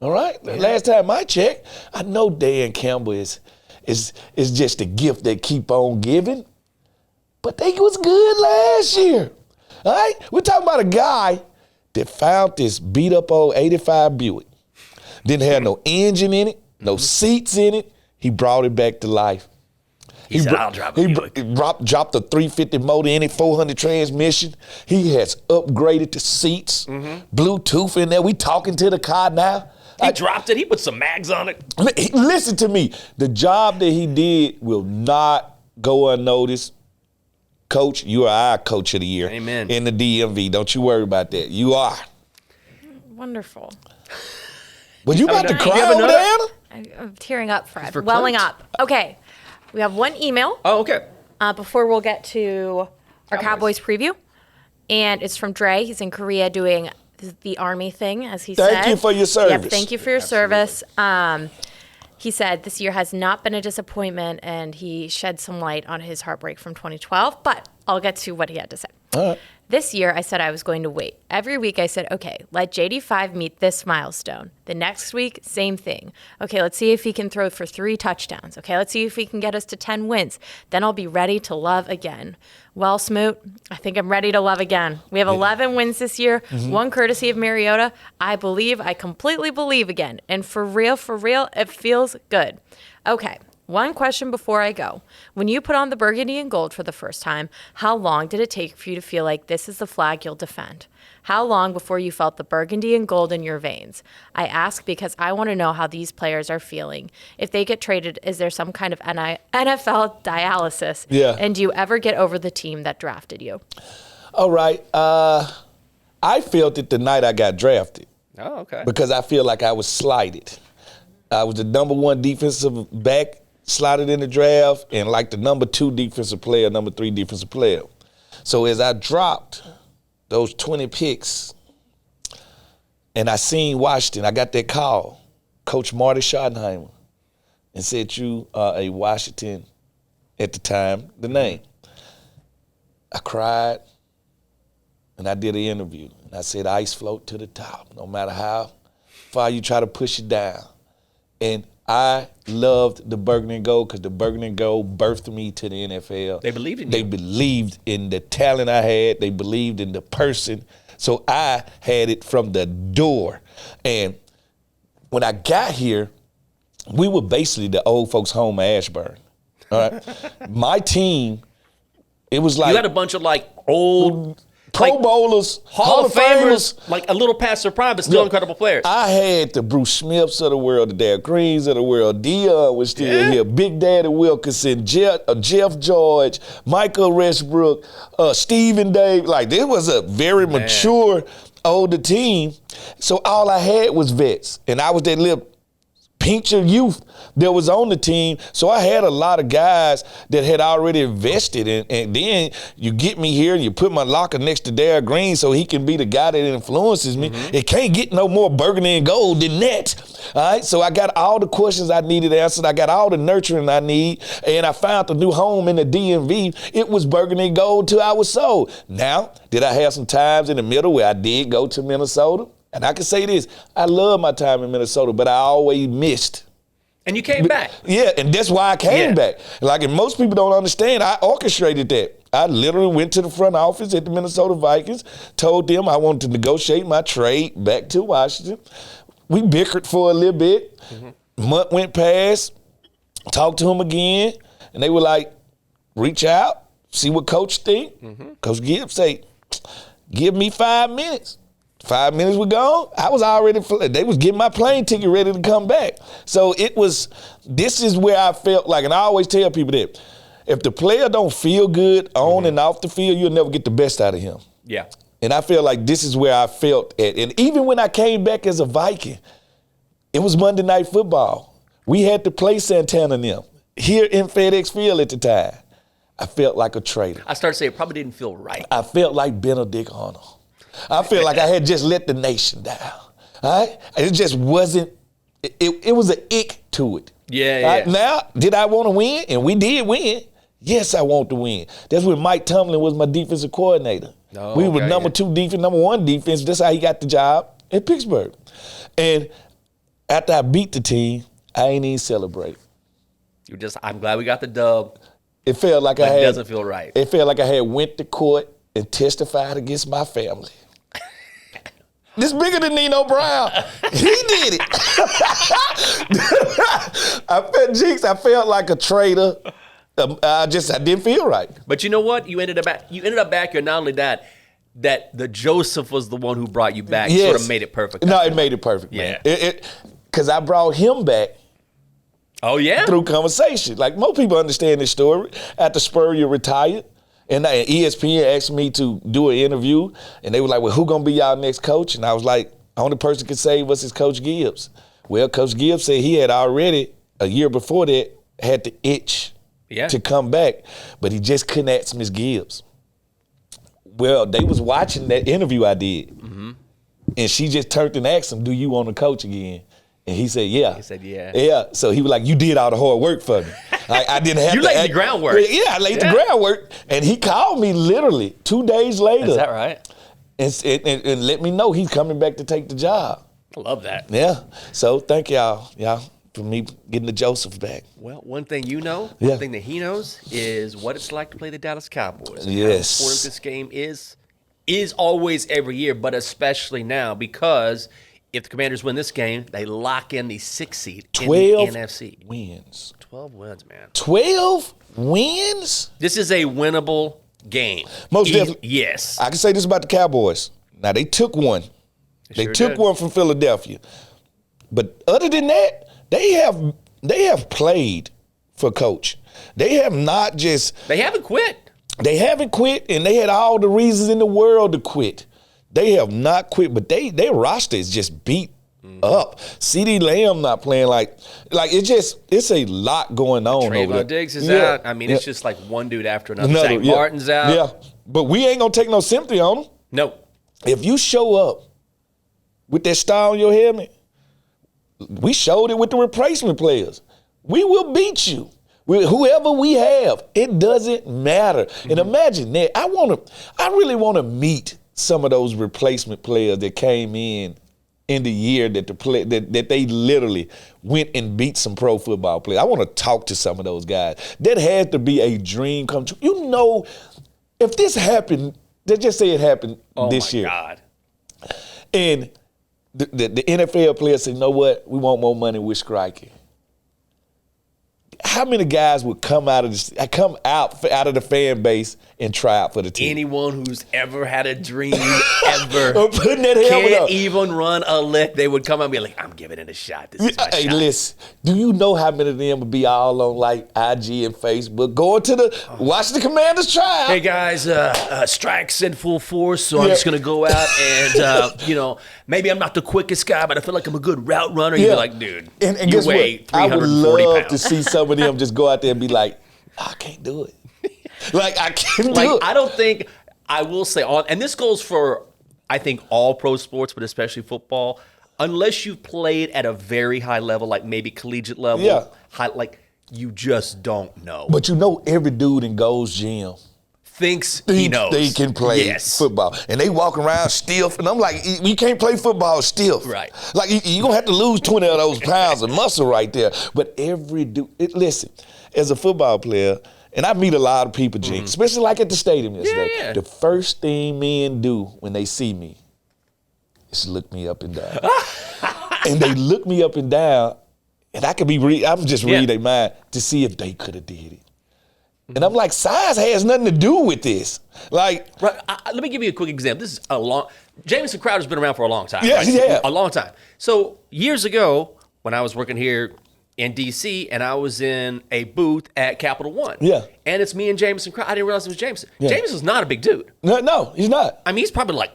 All right? Yeah. Last time I checked, I know Dan Campbell is just a gift that keep on giving, but they was good last year. All right? We're talking about a guy that found this beat up old 85 Buick. Didn't have no engine in it, no seats in it. He brought it back to life. He said, I'll drop it. He dropped the 350 motor in it, 400 transmission. He has upgraded the seats, Bluetooth in there. We talking to the car now. He dropped it. He put some mags on it. Listen to me. The job that he did will not go unnoticed. Coach, you are our Coach of the Year. Amen. In the DMV. Don't you worry about that. You are. Wonderful. But you about to cry have over another? there? I'm tearing up, Fred. For Welling Clint. up. Okay. We have one email Oh, okay. before we'll get to our Cowboys preview. And it's from Dre. He's in Korea doing the Army thing, as he said. Thank you for your Yep, service. thank you for your service. He said this year has not been a disappointment, and he shed some light on his heartbreak from 2012. But I'll get to what he had to say. All right. This year, I said I was going to wait. Every week, I said, okay, let JD5 meet this milestone. The next week, same thing. Okay, let's see if he can throw for 3 touchdowns. Okay, let's see if he can get us to 10 wins. Then I'll be ready to love again. Well, Smoot, I think I'm ready to love again. We have 11 wins this year, one courtesy of Mariota. I completely believe again. And for real, it feels good. Okay. One question before I go. When you put on the burgundy and gold for the first time, how long did it take for you to feel like this is the flag you'll defend? How long before you felt the burgundy and gold in your veins? I ask because I want to know how these players are feeling. If they get traded, is there some kind of NFL dialysis? Yeah. And do you ever get over the team that drafted you? All right. I felt it the night I got drafted. Oh, okay. Because I feel like I was slighted. I was the number 1 defensive back slotted in the draft and like the number 2 defensive player, number 3 defensive player. So as I dropped those 20 picks and I seen Washington, I got that call, Coach Marty Schottenheimer, and said, you are a Washington, at the time, the name. I cried and I did an interview. And I said, ice float to the top, no matter how far you try to push it down. And I loved the burgundy and gold because the burgundy and gold birthed me to the NFL. They believed in you. They believed in the talent I had. They believed in the person. So I had it from the door. And when I got here, we were basically the old folks' home at Ashburn. All right. My team, it was like You had a bunch of like old Pro Bowlers, Hall of Famers, like a little past their prime, but still incredible players. I had the Bruce Smiths of the world, the Derrick Greens of the world. Dion was still here. Big Daddy Wilkinson, Jeff George, Michael Westbrook, Stephen Dave. Like, it was a very mature, older team. So all I had was vets, and I was that little pincher youth that was on the team. So I had a lot of guys that had already invested in, and then you get me here and you put my locker next to Derrick Green so he can be the guy that influences me. It can't get no more burgundy and gold than that. All right, so I got all the questions I needed answered. I got all the nurturing I need, and I found a new home in the DMV. It was burgundy and gold till I was sold. Now, did I have some times in the middle where I did go to Minnesota? And I can say this, I love my time in Minnesota, but I always missed. And you came back. Yeah, and that's why I came back. Like, and most people don't understand, I orchestrated that. I literally went to the front office at the Minnesota Vikings, told them I wanted to negotiate my trade back to Washington. We bickered for a little bit. Month went past, talked to them again, and they were like, reach out, see what coach think. Coach Gibbs say, give me 5 minutes. 5 minutes were gone. I was already, they was getting my plane ticket ready to come back. So this is where I felt like, and I always tell people that, if the player don't feel good on and off the field, you'll never get the best out of him. Yeah. And I feel like this is where I felt at. And even when I came back as a Viking, it was Monday Night Football. We had to play Santana and them here in FedEx Field at the time. I felt like a traitor. I started to say it probably didn't feel right. I felt like Benedict Arnold. I feel like I had just let the nation down. All right? It just wasn't, it was an ick to it. Yeah. Right? Now, did I want to win? And we did win. Yes, I want to win. That's when Mike Tomlin was my defensive coordinator. We were number 2 defense, number 1 defense. That's how he got the job at Pittsburgh. And after I beat the team, I ain't even celebrate. I'm glad we got the dub. It felt like It doesn't feel right. It felt like I had went to court and testified against my family. This bigger than Nino Brown. He did it. I felt like a traitor. I didn't feel right. But you know what? You ended up back here. Not only that the Joseph was the one who brought you back. Yes. Sort of made it perfect. No, it made it perfect, man. Because I brought him back. Oh, yeah? Through conversation. Like, most people understand this story. After Spurrier retired, and ESPN asked me to do an interview, and they were like, well, who going to be y'all next coach? And I was like, only person could save us is Coach Gibbs. Well, Coach Gibbs said he had already, a year before that, had the itch to come back, but he just couldn't ask Ms. Gibbs. Well, they was watching that interview I did, and she just turned and asked him, do you want to coach again? And he said, yeah. He said, yeah. Yeah. So he was like, you did all the hard work for me. I didn't have You to. laid the groundwork. Yeah, I laid the groundwork. And he called me literally 2 days later. Is that right? And let me know he's coming back to take the job. I love that. Yeah. So thank y'all for me getting the Joseph back. Well, one thing you know, Yeah. one thing that he knows is what it's like to play the Dallas Cowboys. And Yes. how important this game is always every year, but especially now because if the Commanders win this game, they lock in the 6th seed 12 in the NFC. wins. 12 wins, man. 12 wins? This is a winnable game. Most definitely. Yes. I can say this about the Cowboys. Now, they took one. They sure took did. one from Philadelphia. But other than that, they have played for coach. They have not just They haven't quit. they haven't quit, and they had all the reasons in the world to quit. They have not quit, but their roster is just beat up. CD Lamb not playing like it's a lot going on over there. Trayvon Diggs is Yeah. out. I mean, it's just like one dude after another. Another, Zach yeah. Martin's out. Yeah, but we ain't gonna take no sympathy on them. No. If you show up with that star on your helmet, we showed it with the replacement players. We will beat you. Whoever we have, it doesn't matter. And imagine that. I really want to meet some of those replacement players that came in the year that they literally went and beat some pro football players. I want to talk to some of those guys. That had to be a dream come true. You know, if this happened, let's just say it happened this year. Oh, my God. And the NFL players say, you know what? We want more money. We're striking. How many guys would come out of the fan base and try out for the team? Anyone who's ever had a dream ever Or putting that helmet can't up. even run a lick, they would come out and be like, I'm giving it a shot. This is my Hey, shot. listen, do you know how many of them would be all on like IG and Facebook going to watch the Commanders try out? Hey guys, strike's in full force, so I'm Yeah. just gonna go out and maybe I'm not the quickest guy, but I feel like I'm a good route runner. You'd be like, dude, and you guess weigh what? I would 340 love pounds. to see some of them just go out there and be like, I can't do it. Like, I can't do it. I don't think I will say all, and this goes for I think all pro sports, but especially football. Unless you've played at a very high level, like maybe collegiate level, Yeah. you just don't know. But you know, every dude in Gold's Gym Thinks he knows they can play football, and they walk around stiff. And I'm like, you can't play football stiff, Right. Like you're gonna have to lose 20 of those pounds of muscle right there. But every dude, listen, as a football player, and I meet a lot of people, Jenks, especially like at the stadium yesterday. Yeah. The first thing men do when they see me is look me up and down, and they look me up and down, and I could be I'm just reading their mind to see if they could have did it. And I'm like, size has nothing to do with this. Like, Right, let me give you a quick example. This is Jamison Crowder's been around for a long time. Yeah, right? yeah. A long time. So years ago, when I was working here in D.C. and I was in a booth at Capital One. Yeah. And it's me and Jamison Crowder. I didn't realize it was Jamison. Yeah. Jamison's not a big dude. no, he's not. I mean, he's probably like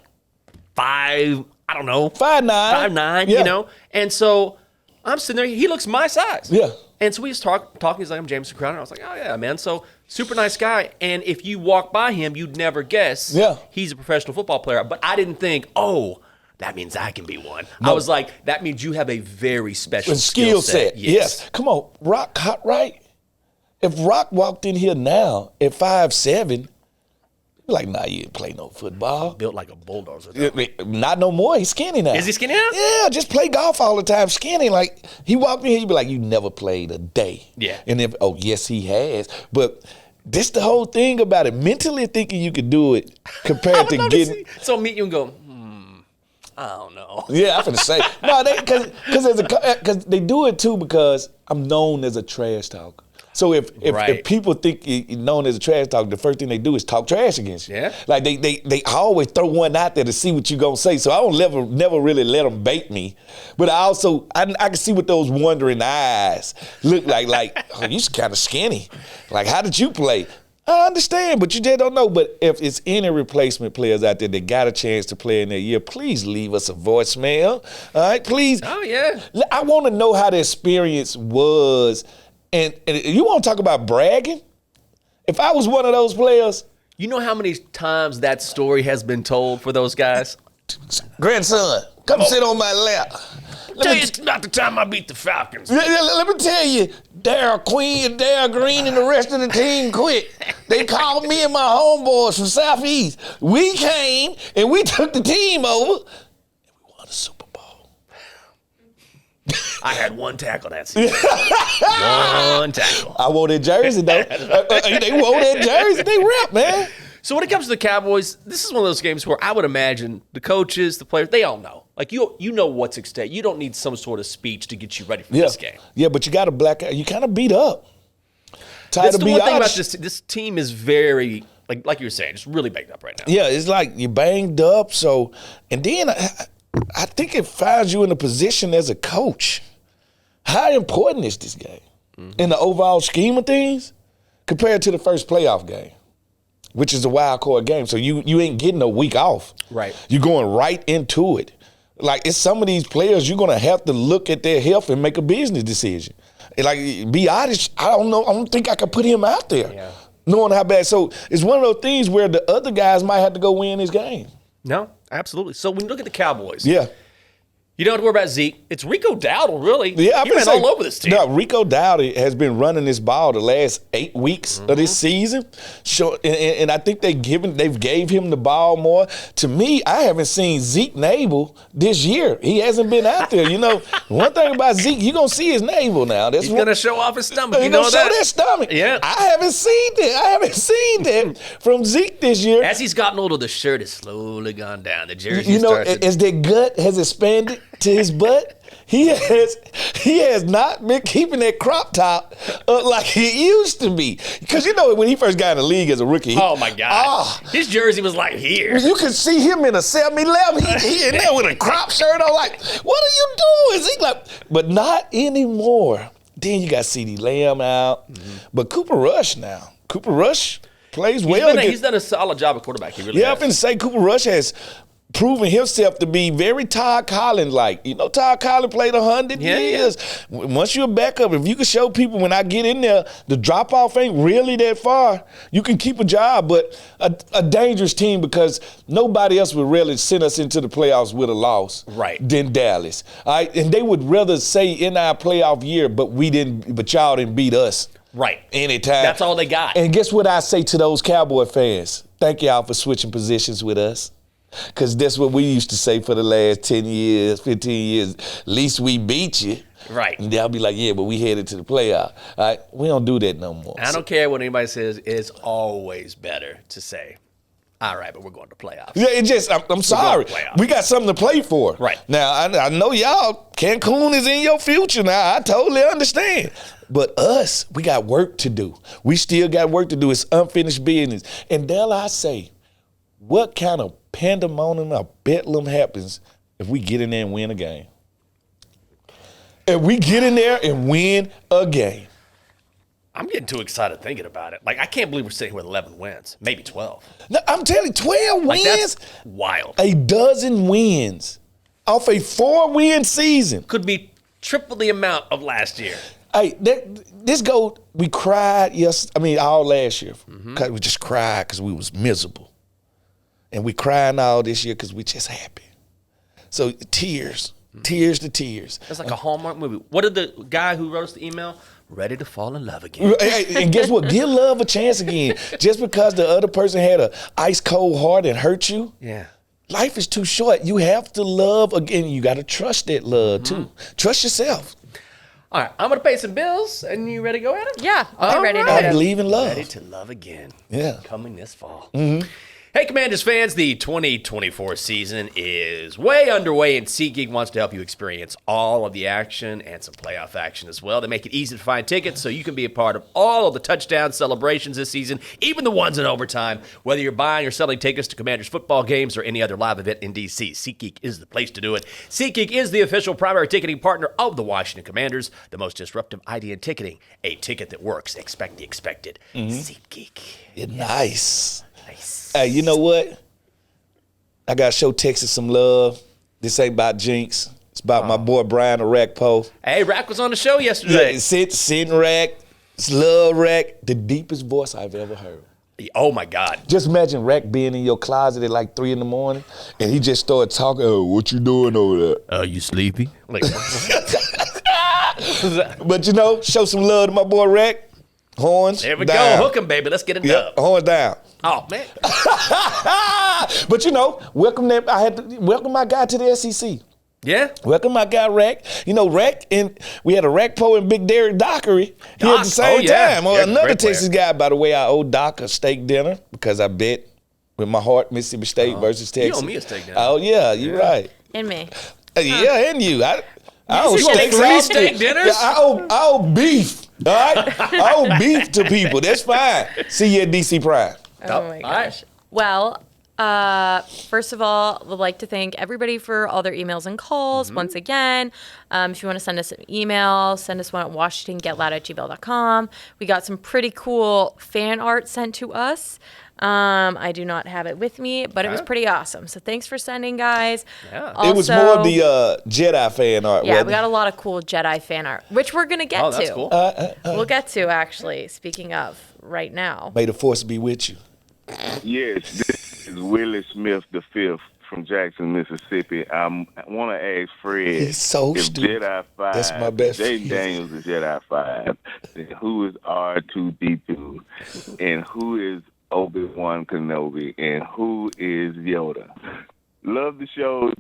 5'9", 5'9", you know? And so I'm sitting there. He looks my size. Yeah. And so we just talking. He's like, I'm Jamison Crowder. I was like, oh, yeah, man. So super nice guy. And if you walk by him, you'd never guess he's a professional football player. But I didn't think, oh, that means I can be one. No. I was like, that means you have a very special A skill set. Yes. Come on, Rock hot, right? If Rock walked in here now at 5'7", like, nah, you didn't play no football. Built like a bulldozer. Not no more. He's skinny now. Is he skinny now? Yeah, just play golf all the time. Skinny. Like, he walked in here, he'd be like, you never played a day. Yeah. And if, oh, yes, he has. But this the whole thing about it. Mentally thinking you could do it compared to getting. So meet you and go, I don't know. Yeah, I'm finna say. No, because they do it too because I'm known as a trash talker. So if people think you're known as a trash talker, the first thing they do is talk trash against you. Yeah. Like they always throw one out there to see what you gonna say. So I don't never really let them bait me. But I can see what those wondering eyes look like. Like, oh, you kind of skinny. Like, how did you play? I understand, but you just don't know. But if it's any replacement players out there that got a chance to play in that year, please leave us a voicemail. All right, please. Oh, yeah. I want to know how the experience was. And you want to talk about bragging? If I was one of those players. You know how many times that story has been told for those guys? Grandson, come sit on my lap. Tell you, it's not the time I beat the Falcons. Let me tell you, Darryl Queen and Darryl Green and the rest of the team quit. They called me and my homeboys from Southeast. We came and we took the team over and we won the Super Bowl. I had one tackle that season. One tackle. I wore that jersey, though. They wore that jersey. They rep, man. So when it comes to the Cowboys, this is one of those games where I would imagine the coaches, the players, they all know. Like, you know what's at stake. You don't need some sort of speech to get you ready for this game. Yeah, but you got to black out. You kind of beat up. That's the one thing about this team is very, like you were saying, it's really banged up right now. Yeah, it's like you're banged up. So, and then I think it finds you in a position as a coach. How important is this game in the overall scheme of things compared to the first playoff game, which is a wild card game? So you ain't getting a week off. Right. You're going right into it. Like, it's some of these players, you're going to have to look at their health and make a business decision. Like, be honest, I don't know. I don't think I could put him out there. Yeah. Knowing how bad. So it's one of those things where the other guys might have to go win this game. No, absolutely. So when you look at the Cowboys, Yeah. you don't have to worry about Zeke. It's Rico Dowdle, really. Yeah, He's been all over this team. No, Rico Dowdle has been running this ball the last 8 weeks of this season. So, and I think they've gave him the ball more. To me, I haven't seen Zeke navel this year. He hasn't been out there. You know, one thing about Zeke, you're going to see his navel now. He's going to show off his stomach. He's You know going to show that stomach. Yeah. I haven't seen that from Zeke this year. As he's gotten older, the shirt has slowly gone down. The jersey You know, starts to- as their gut has expanded to his butt, he has not been keeping that crop top like he used to be. Because, you know, when he first got in the league as a rookie. Oh, my God. His jersey was like here. You could see him in a 7-Eleven. He in there with a crop shirt on, like, what are you doing? Zeke? Like, but not anymore. Then you got CeeDee Lamb out. But Cooper Rush now. Cooper Rush plays well. He's done a solid job at quarterback. He really Yeah, has. I'm finna say Cooper Rush has proven himself to be very Todd Collins-like. You know, Todd Collins played 100 years. Once you're a backup, if you can show people when I get in there, the drop-off ain't really that far, you can keep a job, but a dangerous team because nobody else would really send us into the playoffs with a loss than Dallas. All right? And they would rather say in our playoff year, but y'all didn't beat us. Right. Anytime. That's all they got. And guess what I say to those Cowboy fans? Thank y'all for switching positions with us. Because that's what we used to say for the last 10 years, 15 years. At least we beat you. Right. And they'll be like, yeah, but we headed to the playoff. All right? We don't do that no more. I don't care what anybody says. It's always better to say, all right, but we're going to playoffs. Yeah, it just, I'm sorry. We got something to play for. Right. Now, I know y'all, Cancun is in your future now. I totally understand. But us, we got work to do. We still got work to do. It's unfinished business. And dare I say, what kind of pandemonium or bedlam happens if we get in there and win a game? If we get in there and win a game. I'm getting too excited thinking about it. Like, I can't believe we're sitting here with 11 wins, maybe 12. No, I'm telling you, 12 Like, wins. that's wild. A dozen wins off a 4-win season. Could be triple the amount of last year. Hey, we cried all last year. We just cried because we was miserable. And we crying all this year because we just happy. So tears to tears. That's like a Hallmark movie. What did the guy who wrote us the email? Ready to fall in love again. And guess what? Give love a chance again. Just because the other person had an ice cold heart and hurt you. Yeah. Life is too short. You have to love again. You got to trust that love too. Trust yourself. All right, I'm going to pay some bills, and you ready to go at it? Yeah, I'm ready to I go. believe in love. Ready to love again. Yeah. Coming this fall. Hey, Commanders fans, the 2024 season is way underway, and SeatGeek wants to help you experience all of the action and some playoff action as well. They make it easy to find tickets so you can be a part of all of the touchdown celebrations this season, even the ones in overtime. Whether you're buying or selling tickets to Commanders football games or any other live event in D.C., SeatGeek is the place to do it. SeatGeek is the official primary ticketing partner of the Washington Commanders, the most disruptive idea in ticketing. A ticket that works. Expect the expected. SeatGeek. Nice. Nice. Hey, you know what? I got to show Texas some love. This ain't about Jenks. It's about my boy Brian Arakpo. Hey, Rack was on the show yesterday. Sitting Rack. It's love Rack. The deepest voice I've ever heard. Oh my God. Just imagine Rack being in your closet at like 3 a.m. and he just started talking. Oh, what you doing over there? You sleepy? Like, But show some love to my boy Rack. Horns. there we down. go. Hook him, baby. Let's get it Yep, done. horns down. Oh man. But welcome my guy to the SEC. Yeah. Welcome my guy Rack. Rack, and we had a Rack Poe and Big Derek Dockery here at the same time. Yeah, Another great Texas guy, by the way. I owe Doc a steak dinner because I bet with my heart Mississippi State versus Texas. You owe me a steak dinner. Oh yeah, you're right. And me. Yeah, and you. I owe should get steak 3 sauce. steak dinners? Yeah, I owe beef. All right, I owe beef to people. That's fine. See you at DC Prime. Oh my All right. gosh. Well, first of all, would like to thank everybody for all their emails and calls once again. If you want to send us an email, send us one at WashingtonGetLoud@gmail.com. We got some pretty cool fan art sent to us. I do not have it with me, but it was pretty awesome. So thanks for sending, guys. Yeah. Also, It was more of the Jedi fan art. yeah, wasn't we got a lot of cool Jedi fan art, which we're going to get Oh, to. that's cool. We'll get to, actually, speaking of, right now. May the force be with you. Yes, this is Willie Smith V from Jackson, Mississippi. I want to ask Fred He's so if stupid. Jedi 5, That's my best Jaden friend. Daniels is Jedi 5, then who is R2-D2, and who is Obi-Wan Kenobi, and who is Yoda. Love the show.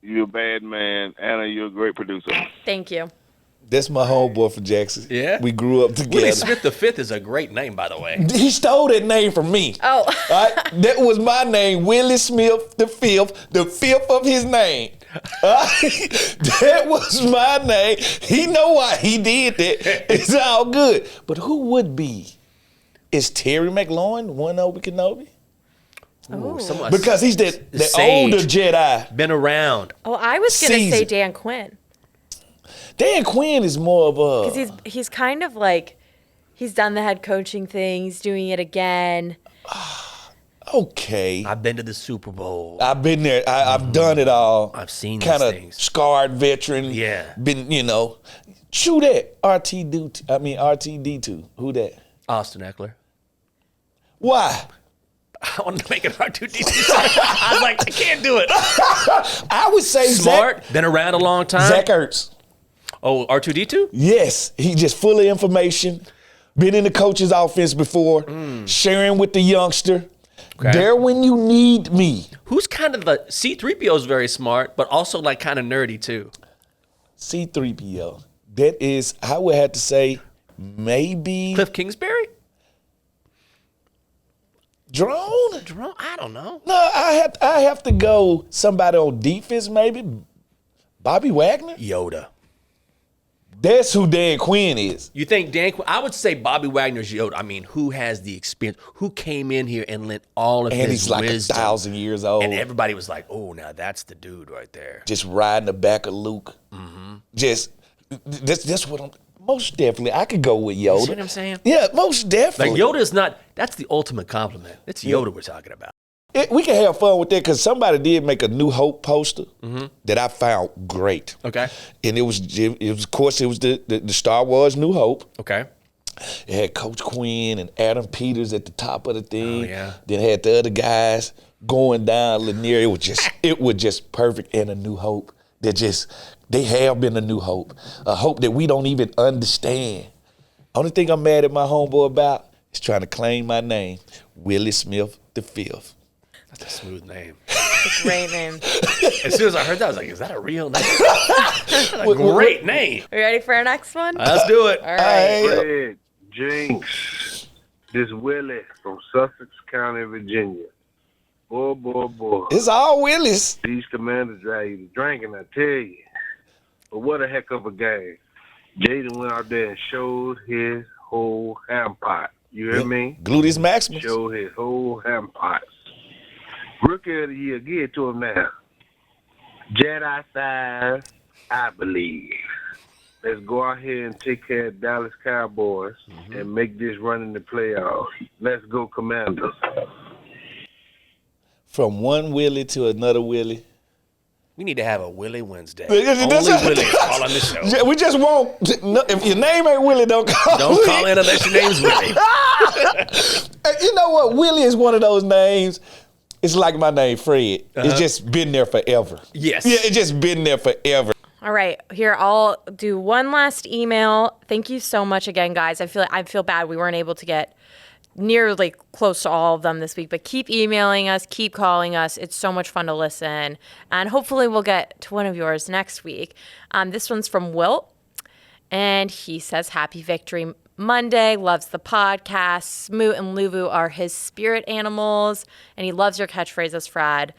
You're a bad man. Anna, you're a great producer. Thank you. That's my homeboy from Jackson. Yeah? We grew up together. Willie Smith V is a great name, by the way. He stole that name from me. Oh. All right? That was my name, Willie Smith the fifth of his name. All right? That was my name. He know why he did that. It's all good. But who would be? Is Terry McLaurin one Obi Kenobi? Ooh, someone- Because he's that Sage. older Jedi. Been around. Oh, I was going to say Season. Dan Quinn. Dan Quinn is more of a... Because he's kind of like, he's done the head coaching thing. He's doing it again. Okay. I've been to the Super Bowl. I've been there. I've done it all. I've seen these kind of things. scarred veteran. Yeah. Been, Shoot that. RTD2. Who that? Austin Eckler. Why? I wanted to make an R2D2. I was like, I can't do it. I would say Smart. Been around a long time. Zach Ertz. Oh, R2D2? Yes. He just full of information. Been in the coach's offense before. Sharing with the youngster. Okay. There when you need me. Who's kind of the C-3PO is very smart, but also like kind of nerdy too. C-3PO. That is, I would have to say, maybe Cliff Kingsbury? Drone? Jerome? I don't know. No, I have to go somebody on defense, maybe. Bobby Wagner? Yoda. That's who Dan Quinn is. You think Dan Quinn? I would say Bobby Wagner's Yoda. I mean, who has the experience? Who came in here and lent all of And his he's like wisdom? 1,000 years old. And everybody was like, oh, now that's the dude right there. Just riding the back of Luke. Just, that's what I'm, most definitely, I could go with Yoda. You see what I'm saying? Yeah, most Like definitely. Yoda is not, that's the ultimate compliment. It's Yoda we're talking about. We can have fun with that because somebody did make a New Hope poster that I found great. Okay. And it was of course, it was the Star Wars New Hope. Okay. It had Coach Quinn and Adam Peters at the top of the thing. Oh, yeah. Then it had the other guys going down Lanier. It was just perfect, and a New Hope. They have been a New Hope. A hope that we don't even understand. Only thing I'm mad at my homeboy about is trying to claim my name, Willie Smith V. That's a smooth name. It's a great name. As soon as I heard that, I was like, is that a real name? That's a great name. Are you ready for our next one? Let's do it. All right. Fred, Jenks, this Willie from Sussex County, Virginia. Boy. It's all Willis. These commanders drive you to drinking, I tell you. But what a heck of a game. Jaden went out there and showed his whole ham pot. You hear me? Gluteus Maximus. Showed his whole ham pots. Rookie of the year, give it to him now. Jedi 5, I believe. Let's go out here and take care of Dallas Cowboys and make this run in the playoffs. Let's go, Commanders. From one Willie to another Willie. We need to have a Willie Wednesday. That's- Only Willie call on the show. We just won't. If your name ain't Willie, don't call Don't me. call in unless your name's Willie. You know what? Willie is one of those names. It's like my name, Fred. It's just been there forever. Yes. Yeah, it's just been there forever. All right, here I'll do one last email. Thank you so much again, guys. I feel bad we weren't able to get nearly close to all of them this week, but keep emailing us, keep calling us. It's so much fun to listen, and hopefully we'll get to one of yours next week. This one's from Wilt, and he says, "Happy Victory Monday, loves the podcast. Smoot and Luvu are his spirit animals, and he loves your catchphrases, Fred.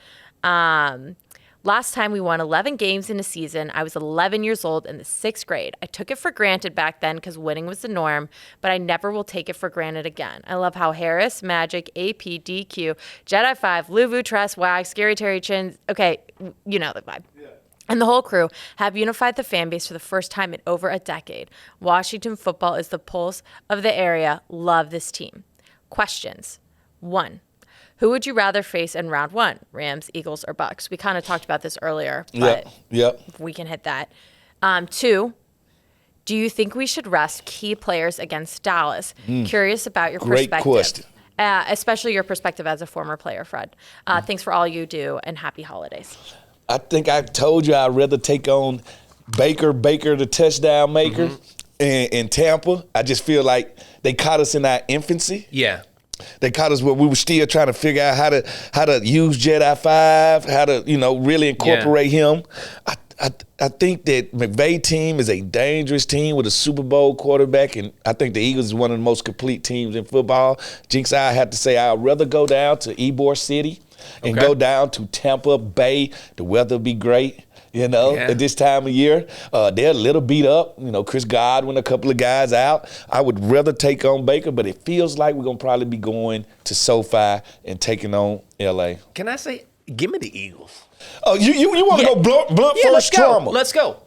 Last time we won 11 games in a season, I was 11 years old in the 6th grade. I took it for granted back then because winning was the norm, but I never will take it for granted again. I love how Harris, Magic, AP, DQ, Jedi 5, Luvu, Tress, Wag, Scary Terry, Chin, okay, you know the vibe. Yeah. And the whole crew have unified the fan base for the first time in over a decade. Washington football is the pulse of the area. Love this team. Questions. 1. Who would you rather face in round 1? Rams, Eagles, or Bucks? We kind of talked about this earlier, but we can hit that. 2, do you think we should rest key players against Dallas? Curious about your perspective. Great question. Especially your perspective as a former player, Fred. Thanks for all you do, and happy holidays. I think I told you I'd rather take on Baker the touchdown maker in Tampa. I just feel like they caught us in our infancy. Yeah. They caught us where we were still trying to figure out how to use Jedi 5, how to, really incorporate him. I think that McVay team is a dangerous team with a Super Bowl quarterback, and I think the Eagles is one of the most complete teams in football. Jinx, I have to say I'd rather go down to Ybor City and go down to Tampa Bay. The weather will be great. At this time of year. They're a little beat up. Chris Godwin, a couple of guys out. I would rather take on Baker, but it feels like we're going to probably be going to SoFi and taking on L.A. Can I say, give me the Eagles. Oh, you want to go blunt first trauma? Let's go.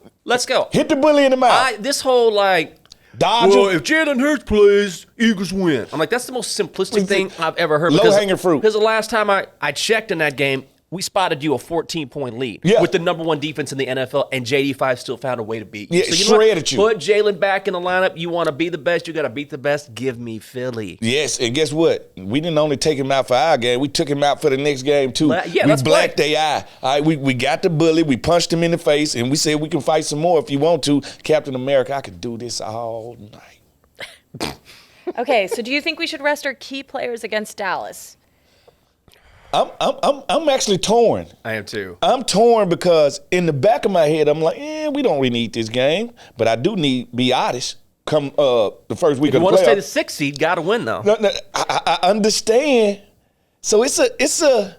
Hit the bully in the mouth. This whole, Dodger. Well, if Jalen Hurts plays, Eagles win. I'm like, that's the most simplistic thing I've ever heard. Low-hanging fruit. Because the last time I checked in that game, we spotted you a 14-point lead with the number 1 defense in the NFL, and JD5 still found a way to beat you. Yeah, shredded you. Put Jalen back in the lineup. You want to be the best, you got to beat the best. Give me Philly. Yes, and guess what? We didn't only take him out for our game. We took him out for the next game, too. We blacked their eye. All right, we got the bully. We punched him in the face, and we said we can fight some more if you want to. Captain America, I could do this all night. Okay, so do you think we should rest our key players against Dallas? I'm actually torn. I am too. I'm torn because in the back of my head, I'm like, we don't really need this game, but I do need be honest. Come the first week of the playoffs. You want to stay the 6th seed, got to win though. No, I understand. So it's a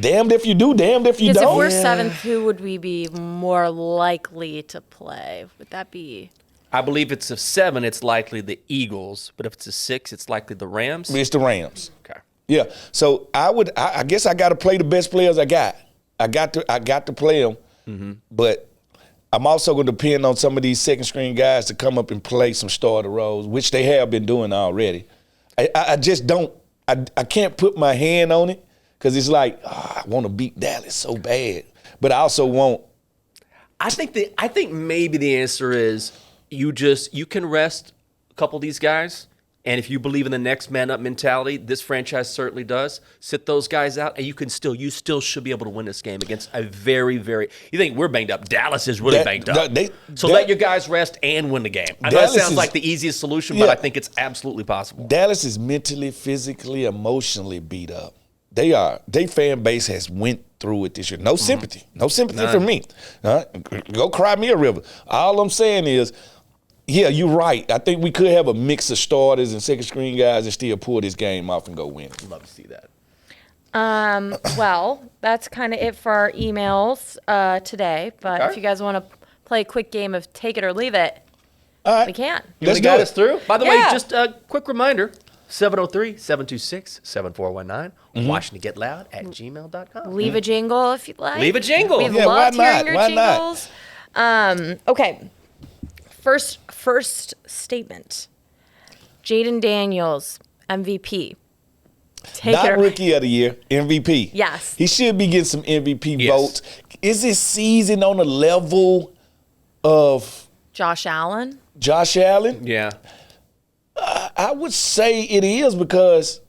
damned if you do, damned if you don't. If we're 7th, who would we be more likely to play? Would that be? I believe it's a 7, it's likely the Eagles, but if it's a 6, it's likely the Rams. It's the Rams. Okay. Yeah, so I guess I got to play the best players I got. I got to play them, but I'm also going to depend on some of these second string guys to come up and play some starter roles, which they have been doing already. I just don't. I can't put my hand on it because it's like I want to beat Dallas so bad, but I also won't. I think maybe the answer is you can rest a couple of these guys. And if you believe in the next man up mentality, this franchise certainly does. Sit those guys out, and you still should be able to win this game against a very, very. You think we're banged up? Dallas is really banged up. Let your guys rest and win the game. I know it sounds like the easiest solution, but I think it's absolutely possible. Dallas is mentally, physically, emotionally beat up. Their fan base has went through it this year. No sympathy, no sympathy for me. Go cry me a river. All I'm saying is. Yeah, you're right. I think we could have a mix of starters and second screen guys and still pull this game off and go win. I'd love to see that. Well, that's kind of it for our emails today. But if you guys want to play a quick game of take it or leave it, we can. You want to guide us through? By the way, just a quick reminder, 703-726-7419, WashingtonGetLoud@gmail.com. Leave a jingle if you'd like. Leave a jingle. We love hearing your jingles. Okay. First statement. Jaden Daniels, MVP. Not Rookie of the Year, MVP. Yes. He should be getting some MVP votes. Is his season on the level of Josh Allen? Josh Allen? Yeah. I would say it is because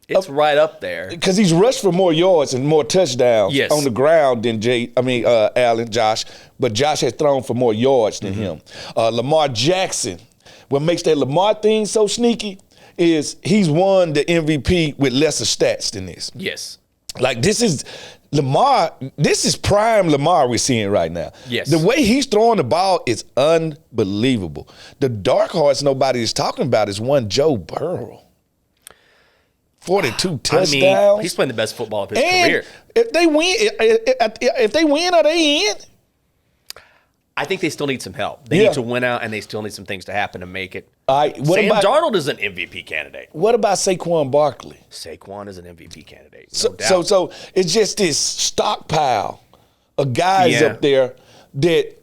It's right up there. Because he's rushed for more yards and more touchdowns Yes. on the ground than Josh. But Josh has thrown for more yards than him. Lamar Jackson, what makes that Lamar thing so sneaky is he's won the MVP with lesser stats than this. Yes. Like, this is Lamar, this is prime Lamar we're seeing right now. Yes. The way he's throwing the ball is unbelievable. The dark horse nobody is talking about is one Joe Burrow. 42 touchdowns. I mean, he's playing the best football of his career. If they win, are they in? I think they still need some help. They need to win out, and they still need some things to happen to make it. All right, Sam Darnold is an MVP candidate. What about Saquon Barkley? Saquon is an MVP candidate. So it's just this stockpile of guys up there that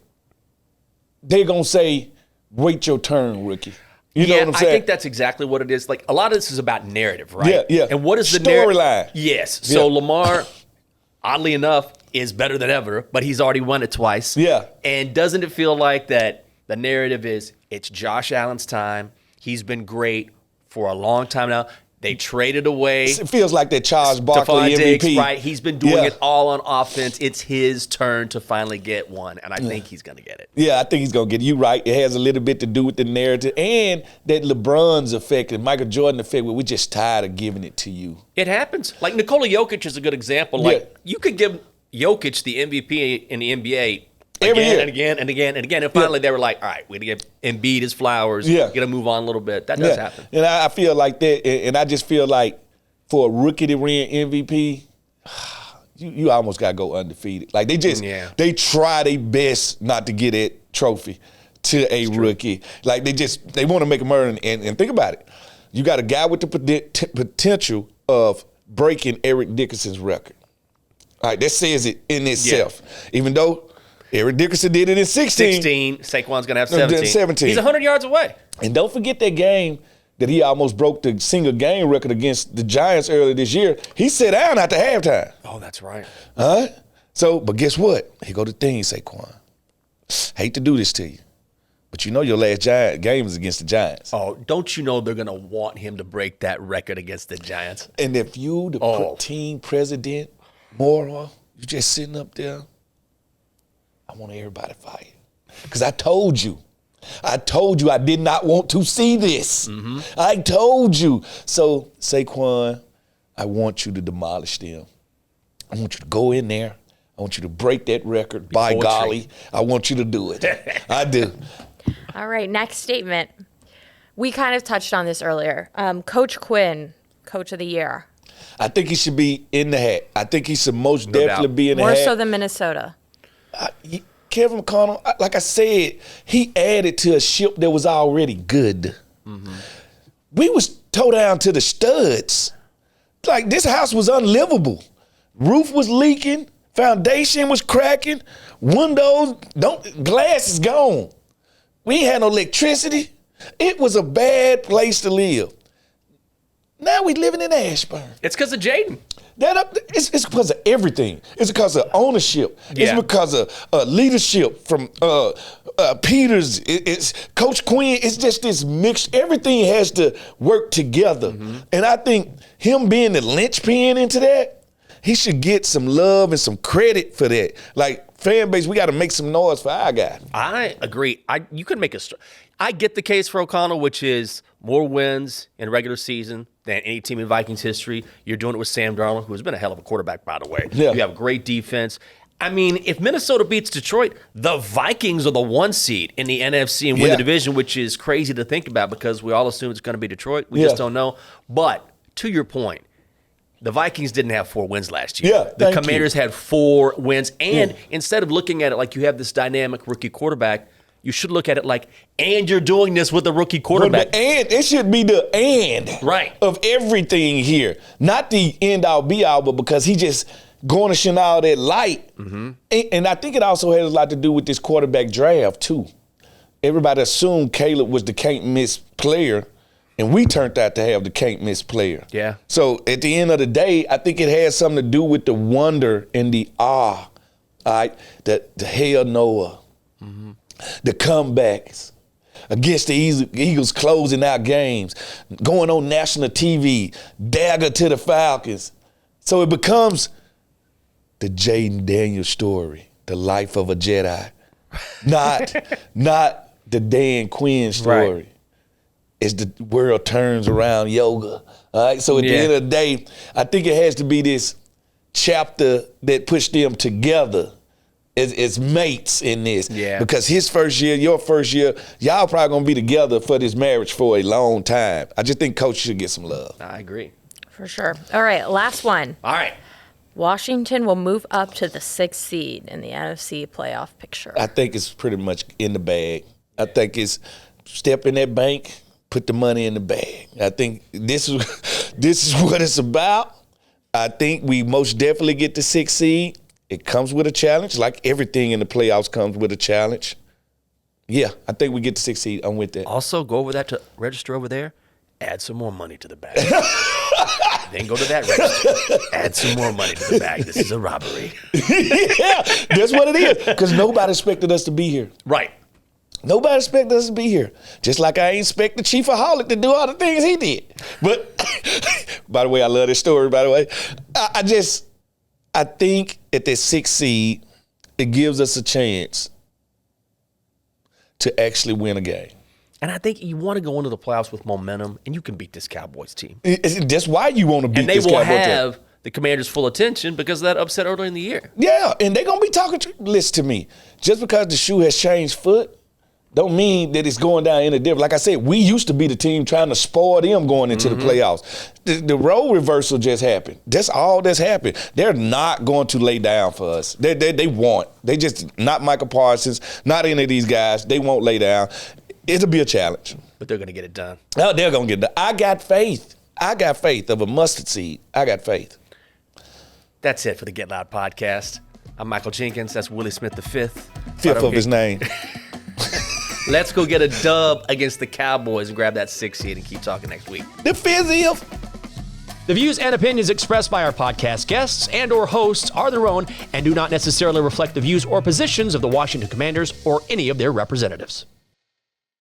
they're going to say, wait your turn, rookie. You know what I'm saying? I think that's exactly what it is. Like, a lot of this is about narrative, right? Yeah. And what is the storyline? Yes. So Lamar, oddly enough, is better than ever, but he's already won it twice. Yeah. And doesn't it feel like that the narrative is it's Josh Allen's time. He's been great for a long time now. They traded away. It feels like that Charles Barkley Stephon MVP. Diggs, right? He's been doing it all on offense. It's his turn to finally get one, and I think he's going to get it. Yeah, I think he's going to get it. You're right. It has a little bit to do with the narrative and that LeBron's effect and Michael Jordan effect where we're just tired of giving it to you. It happens. Like, Nikola Jokic is a good example. Like, you could give Jokic the MVP in the NBA Every year. and again and again and again. And finally they were like, all right, we're going to give Embiid his flowers. Yeah. We're going to move on a little bit. That does happen. And I feel like that, and I just feel like for a rookie to win MVP, you almost got to go undefeated. Like, they try their best not to get that trophy to a rookie. Like, they want to make a murder. And think about it. You got a guy with the potential of breaking Eric Dickerson's record. All right, that says it in itself. Even though Eric Dickerson did it in 16. Saquon's going to have 17. He's 100 yards away. And don't forget that game that he almost broke the single game record against the Giants earlier this year. He sat down after halftime. Oh, that's right. So, but guess what? Here go the thing, Saquon. Hate to do this to you, but you know your last game is against the Giants. Oh, don't you know they're going to want him to break that record against the Giants? And if you, the team president, moral, you just sitting up there, I want everybody fired. Because I told you I did not want to see this. I told you. So, Saquon, I want you to demolish them. I want you to go in there. I want you to break that record. By golly, I want you to do it. I do. All right, next statement. We kind of touched on this earlier. Coach Quinn, Coach of the Year. I think he should be in the hat. I think he should most definitely be in the hat. More so than Minnesota. Kevin McConnell, like I said, he added to a ship that was already good. We was towed down to the studs. Like, this house was unlivable. Roof was leaking. Foundation was cracking. Windows, glass is gone. We ain't had no electricity. It was a bad place to live. Now we living in Ashburn. It's because of Jaden. It's because of everything. It's because of ownership. Yeah. It's because of leadership from Peters. It's Coach Quinn. It's just this mix. Everything has to work together. And I think him being the linchpin into that, he should get some love and some credit for that. Like, fan base, we got to make some noise for our guy. I agree. You could make I get the case for O'Connell, which is more wins in regular season than any team in Vikings history. You're doing it with Sam Darnold, who's been a hell of a quarterback, by the way. Yeah. You have great defense. I mean, if Minnesota beats Detroit, the Vikings are the 1 seed in the NFC and win the division, which is crazy to think about because we all assume it's going to be Detroit. We just don't know. But to your point, the Vikings didn't have 4 wins last year. Yeah, the Commanders had 4 wins. And instead of looking at it like you have this dynamic rookie quarterback, you should look at it like, and you're doing this with a rookie quarterback. And it should be the of everything here. Not the end all be all, but because he just garnishing all that light. And I think it also has a lot to do with this quarterback draft, too. Everybody assumed Caleb was the can't-miss player, and we turned out to have the can't-miss player. Yeah. So at the end of the day, I think it has something to do with the wonder and the awe, all right, the hell Noah. The comebacks. against the Eagles closing out games, going on national TV, dagger to the Falcons. So it becomes the Jaden Daniels story, the life of a Jedi, not the Dan Quinn story. Right. It's the world turns around yoga. All right. So at the end of the day, I think it has to be this chapter that puts them together as mates in this. Yeah. Because his first year, your first year, y'all probably gonna be together for this marriage for a long time. I just think Coach should get some love. I agree. For sure. All right, last one. All right. Washington will move up to the 6th seed in the NFC playoff picture. I think it's pretty much in the bag. I think it's step in that bank, put the money in the bag. I think this is what it's about. I think we most definitely get the 6th seed. It comes with a challenge, like everything in the playoffs comes with a challenge. Yeah, I think we get the 6th seed. I'm with that. Also, go over that to register over there. Add some more money to the bag. Then go to that register. Add some more money to the bag. This is a robbery. Yeah, that's what it is. Because nobody expected us to be here. Right. Nobody expected us to be here. Just like I ain't expect the Chiefaholic to do all the things he did. But, by the way, I love this story, by the way. I think at that 6th seed, it gives us a chance to actually win a game. And I think you want to go into the playoffs with momentum, and you can beat this Cowboys team. That's why you want to beat And they this will Cowboys team. have the Commanders' full attention because of that upset earlier in the year. Yeah, and they're going to be talking listen to me. Just because the shoe has changed foot, don't mean that it's going down any different. Like I said, we used to be the team trying to spoil them going into the playoffs. The role reversal just happened. That's all that's happened. They're not going to lay down for us. They won't. They just, not Michael Parsons, not any of these guys. They won't lay down. It'll be a challenge. But they're going to get it done. Oh, they're going to get it done. I got faith. I got faith of a mustard seed. I got faith. That's it for the Get Loud podcast. I'm Michael Jenkins. That's Willie Smith the Fifth. Fifth of his name. Let's go get a dub against the Cowboys and grab that 6th seed and keep talking next week. The fifth. The views and opinions expressed by our podcast guests and or hosts are their own and do not necessarily reflect the views or positions of the Washington Commanders or any of their representatives.